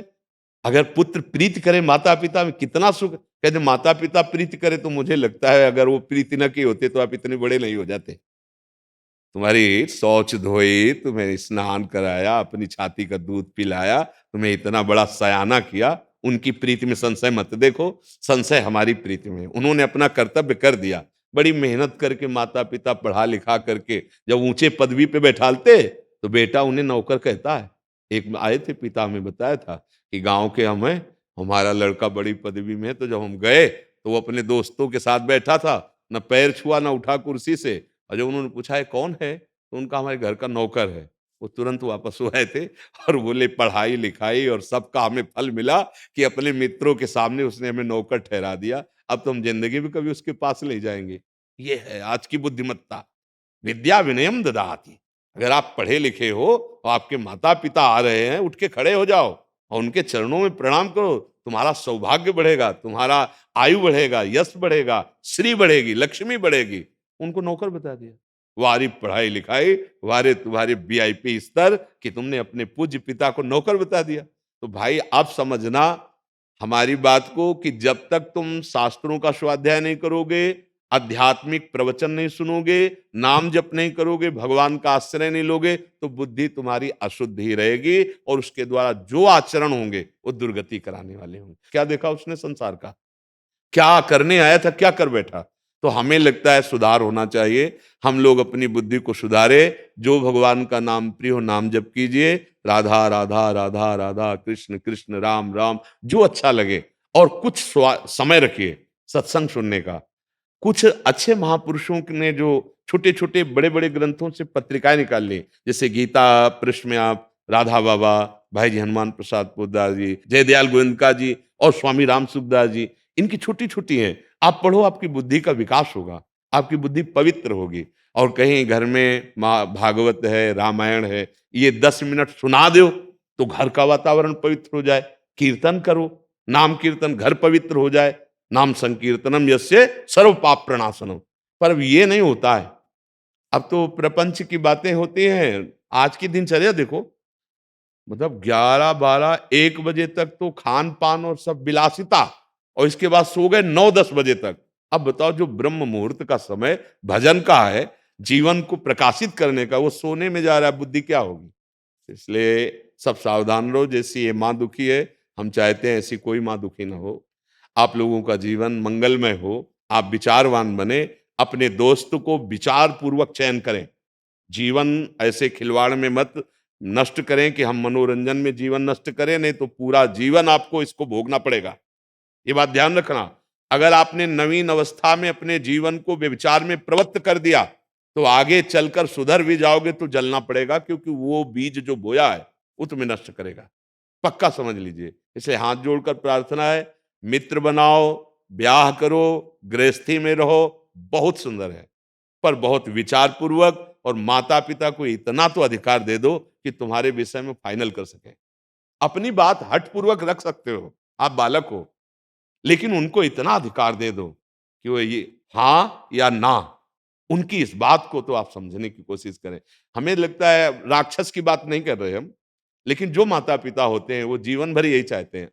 अगर पुत्र प्रीति करे माता पिता में कितना सुख। कहते माता पिता प्रीति करे तो मुझे लगता है अगर वो प्रीति न की होते तो आप इतने बड़े नहीं हो जाते। तुम्हारी शौच धोई, तुम्हें स्नान कराया, अपनी छाती का दूध पिलाया, तुम्हें इतना बड़ा सयाना किया, उनकी प्रीति में संशय मत देखो। संशय हमारी प्रीति में। उन्होंने अपना कर्तव्य कर दिया, बड़ी मेहनत करके माता पिता पढ़ा लिखा करके जब ऊंचे पदवी पे बैठालते तो बेटा उन्हें नौकर कहता है। एक आए थे पिता हमें बताया था कि गांव के हम हैं, हमारा लड़का बड़ी पदवी में है, तो जब हम गए तो वो अपने दोस्तों के साथ बैठा था, न पैर छुआ न उठा कुर्सी से, और जब उन्होंने पूछा है कौन है, तो उनका हमारे घर का नौकर है। वो तुरंत वापस हो आए थे और बोले पढ़ाई लिखाई और सबका हमें फल मिला कि अपने मित्रों के सामने उसने हमें नौकर ठहरा दिया। अब तो हम जिंदगी में कभी उसके पास नहीं जाएंगे। ये है आज की बुद्धिमत्ता। विद्या विनयम ददाति। अगर आप पढ़े लिखे हो और आपके माता पिता आ रहे हैं, उठ के खड़े हो जाओ और उनके चरणों में प्रणाम करो। तुम्हारा सौभाग्य बढ़ेगा, तुम्हारा आयु बढ़ेगा, यश बढ़ेगा, श्री बढ़ेगी, लक्ष्मी बढ़ेगी। उनको नौकर बता दिया। वारी पढ़ाई लिखाई, वारे तुम्हारे वीआईपी स्तर कि तुमने अपने पूज्य पिता को नौकर बता दिया। तो भाई आप समझना हमारी बात को कि जब तक तुम शास्त्रों का स्वाध्याय नहीं करोगे, आध्यात्मिक प्रवचन नहीं सुनोगे, नाम जप नहीं करोगे, भगवान का आश्रय नहीं लोगे, तो बुद्धि तुम्हारी अशुद्ध ही रहेगी और उसके द्वारा जो आचरण होंगे वो दुर्गति कराने वाले होंगे। क्या देखा उसने संसार का? क्या करने आया था, क्या कर बैठा? तो हमें लगता है सुधार होना चाहिए। हम लोग अपनी बुद्धि को सुधारे। जो भगवान का नाम प्रिय हो नाम जप कीजिए। राधा राधा राधा राधा, कृष्ण कृष्ण राम राम, जो अच्छा लगे। और कुछ समय रखिए सत्संग सुनने का। कुछ अच्छे महापुरुषों ने जो छोटे छोटे बड़े बड़े ग्रंथों से पत्रिकाएं निकाल ली, जैसे गीता पृष्ठ में आप राधा बाबा, भाई जी हनुमान प्रसाद पोद्दार जी, जयदयाल गोविंदका जी और स्वामी राम सुखदास जी, इनकी छोटी छोटी हैं। आप पढ़ो, आपकी बुद्धि का विकास होगा, आपकी बुद्धि पवित्र होगी। और कहीं घर में भागवत है, रामायण है, ये 10 मिनट सुना दो तो घर का वातावरण पवित्र हो जाए। कीर्तन करो, नाम कीर्तन, घर पवित्र हो जाए। नाम संकीर्तनम यस्य सर्व पाप प्रणाशनम। पर अब ये नहीं होता है। अब तो प्रपंच की बातें होती हैं। आज की दिनचर्या देखो, मतलब 11 12 1 बजे तक तो खान पान और सब विलासिता, और इसके बाद सो गए 9 10 बजे तक। अब बताओ जो ब्रह्म मुहूर्त का समय भजन का है, जीवन को प्रकाशित करने का, वो सोने में जा रहा है, बुद्धि क्या होगी? इसलिए सब सावधान रहो। जैसी ये माँ दुखी है, हम चाहते हैं ऐसी कोई माँ दुखी ना हो। आप लोगों का जीवन मंगलमय हो, आप विचारवान बने, अपने दोस्त को विचार पूर्वक चयन करें। जीवन ऐसे खिलवाड़ में मत नष्ट करें कि हम मनोरंजन में जीवन नष्ट करें, नहीं तो पूरा जीवन आपको इसको भोगना पड़ेगा। ये बात ध्यान रखना। अगर आपने नवीन अवस्था में अपने जीवन को व्यभिचार में प्रवृत्त कर दिया तो आगे चलकर सुधर भी जाओगे तो जलना पड़ेगा, क्योंकि वो बीज जो बोया है वो तुम्हें नष्ट करेगा। पक्का समझ लीजिए। इसलिए हाथ जोड़कर प्रार्थना है, मित्र बनाओ, ब्याह करो, गृहस्थी में रहो, बहुत सुंदर है, पर बहुत विचार पूर्वक। और माता पिता को इतना तो अधिकार दे दो कि तुम्हारे विषय में फाइनल कर सके। अपनी बात हट पूर्वक रख सकते हो, आप बालक हो, लेकिन उनको इतना अधिकार दे दो कि वो ये हाँ या ना, उनकी इस बात को तो आप समझने की कोशिश करें। हमें लगता है राक्षस की बात नहीं कर रहे हम, लेकिन जो माता पिता होते हैं वो जीवन भर यही चाहते हैं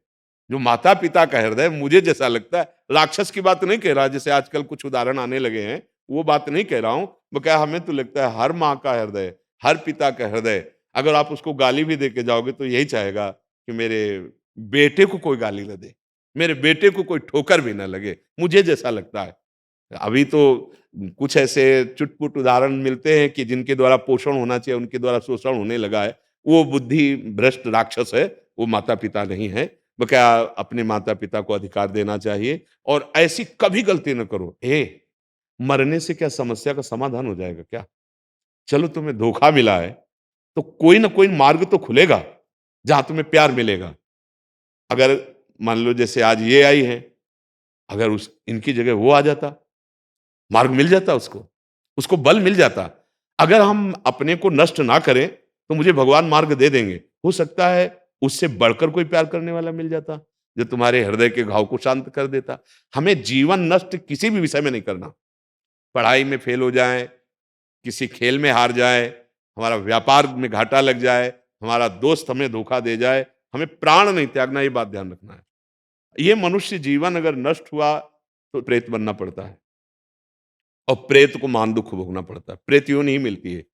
जो माता पिता का हृदय, मुझे जैसा लगता है, राक्षस की बात नहीं कह रहा, जैसे आजकल कुछ उदाहरण आने लगे हैं, वो बात नहीं कह रहा हूं। वो क्या, हमें तो लगता है हर माँ का हृदय, हर पिता का हृदय, अगर आप उसको गाली भी दे के जाओगे तो यही चाहेगा कि मेरे बेटे को कोई गाली न दे, मेरे बेटे को कोई ठोकर भी ना लगे, मुझे जैसा लगता है। अभी तो कुछ ऐसे चुटपुट उदाहरण मिलते हैं कि जिनके द्वारा पोषण होना चाहिए उनके द्वारा शोषण होने लगा है। वो बुद्धि भ्रष्ट राक्षस है, वो माता पिता नहीं है। वो क्या, अपने माता पिता को अधिकार देना चाहिए और ऐसी कभी गलती न करो। मरने से क्या समस्या का समाधान हो जाएगा क्या? चलो तुम्हें धोखा मिला है तो कोई ना कोई मार्ग तो खुलेगा जहां तुम्हें प्यार मिलेगा। अगर मान लो जैसे आज ये आई है, अगर उस इनकी जगह वो आ जाता, मार्ग मिल जाता उसको, उसको बल मिल जाता। अगर हम अपने को नष्ट ना करें तो मुझे भगवान मार्ग दे देंगे। हो सकता है उससे बढ़कर कोई प्यार करने वाला मिल जाता जो तुम्हारे हृदय के घाव को शांत कर देता। हमें जीवन नष्ट किसी भी विषय में नहीं करना। पढ़ाई में फेल हो जाए, किसी खेल में हार जाए, हमारा व्यापार में घाटा लग जाए, हमारा दोस्त हमें धोखा दे जाए, हमें प्राण नहीं त्यागना, ये बात ध्यान रखना है। ये मनुष्य जीवन अगर नष्ट हुआ तो प्रेत बनना पड़ता है और प्रेत को महान दुख भोगना पड़ता है। प्रेत यूं नहीं मिलती है,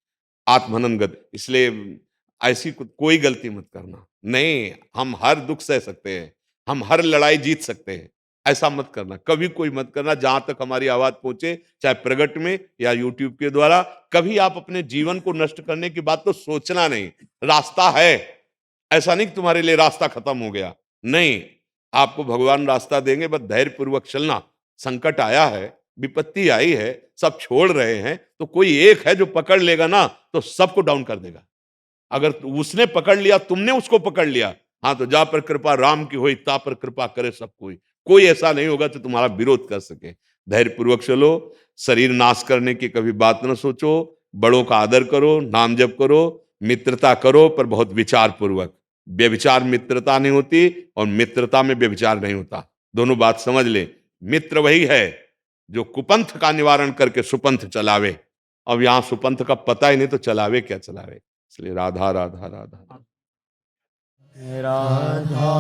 आत्महनन गति। इसलिए ऐसी कोई गलती मत करना। नहीं, हम हर दुख सह सकते हैं, हम हर लड़ाई जीत सकते हैं। ऐसा मत करना, कभी कोई मत करना। जहां तक हमारी आवाज पहुंचे, चाहे प्रगट में या यूट्यूब के द्वारा, कभी आप अपने जीवन को नष्ट करने की बात तो सोचना नहीं। रास्ता है, ऐसा नहीं कि तुम्हारे लिए रास्ता खत्म हो गया। नहीं, आपको भगवान रास्ता देंगे, बस धैर्य पूर्वक चलना। संकट आया है, विपत्ति आई है, सब छोड़ रहे हैं, तो कोई एक है जो पकड़ लेगा ना तो सबको डाउन कर देगा। अगर उसने पकड़ लिया, तुमने उसको पकड़ लिया, हाँ, तो जा पर कृपा राम की होई, ता पर कृपा करे सब कोई। कोई ऐसा नहीं होगा जो तुम्हारा विरोध कर सके। धैर्य पूर्वक चलो, शरीर नाश करने की कभी बात न सोचो, बड़ों का आदर करो, नाम जप करो, मित्रता करो, पर बहुत विचार पूर्वक। व्यभिचार मित्रता नहीं होती और मित्रता में व्यभिचार नहीं होता। दोनों बात समझ ले। मित्र वही है जो कुपंथ का निवारण करके सुपंथ चलावे। अब यहां सुपंथ का पता ही नहीं तो चलावे क्या चलावे। इसलिए राधा राधा राधा राधा राधा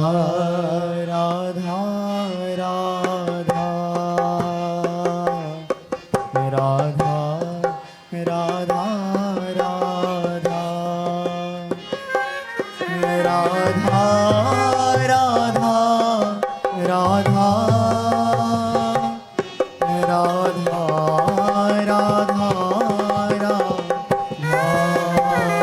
राधा राधा राधा राधा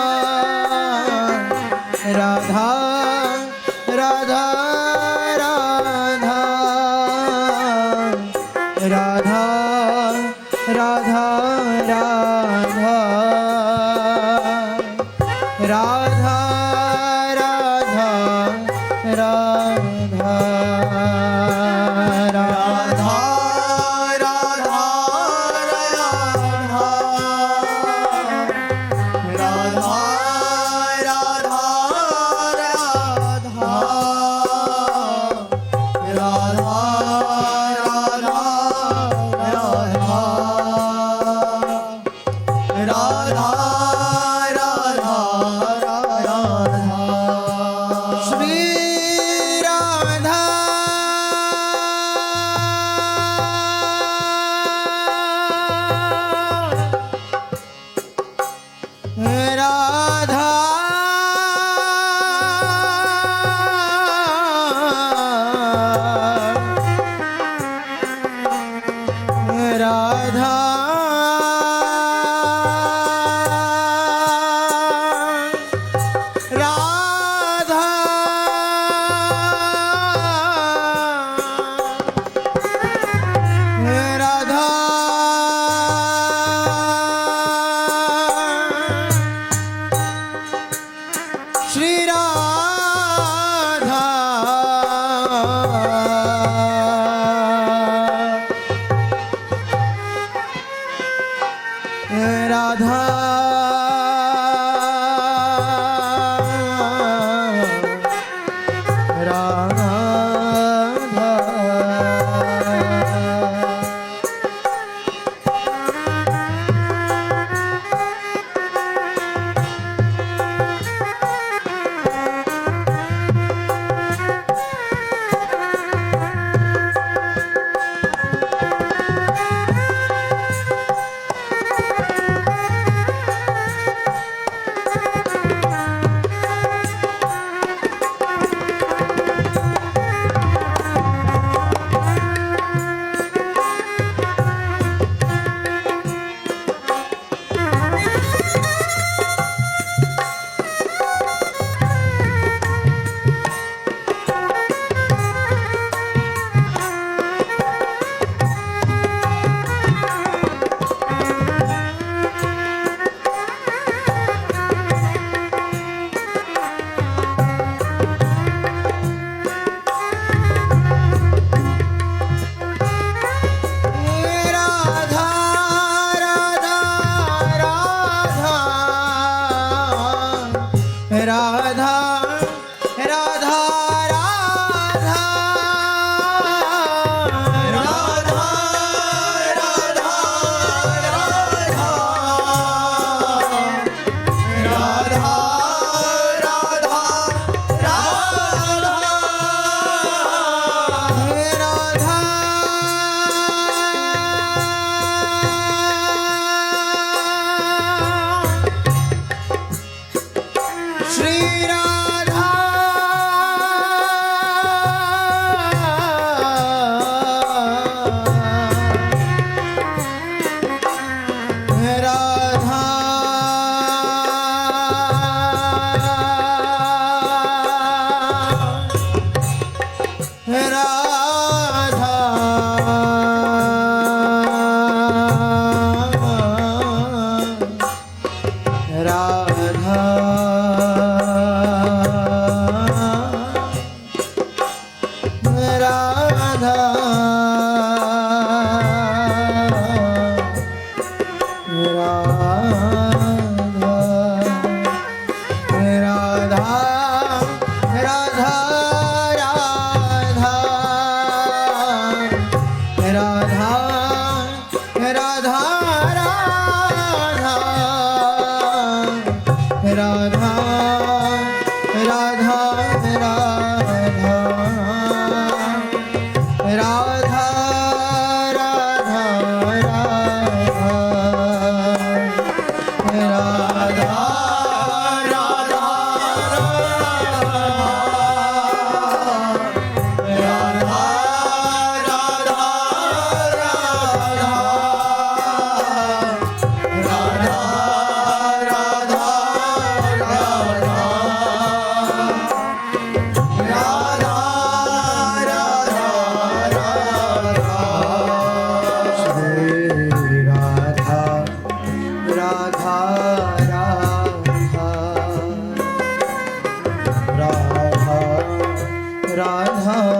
राधा राधा राधा राधा राधा राधा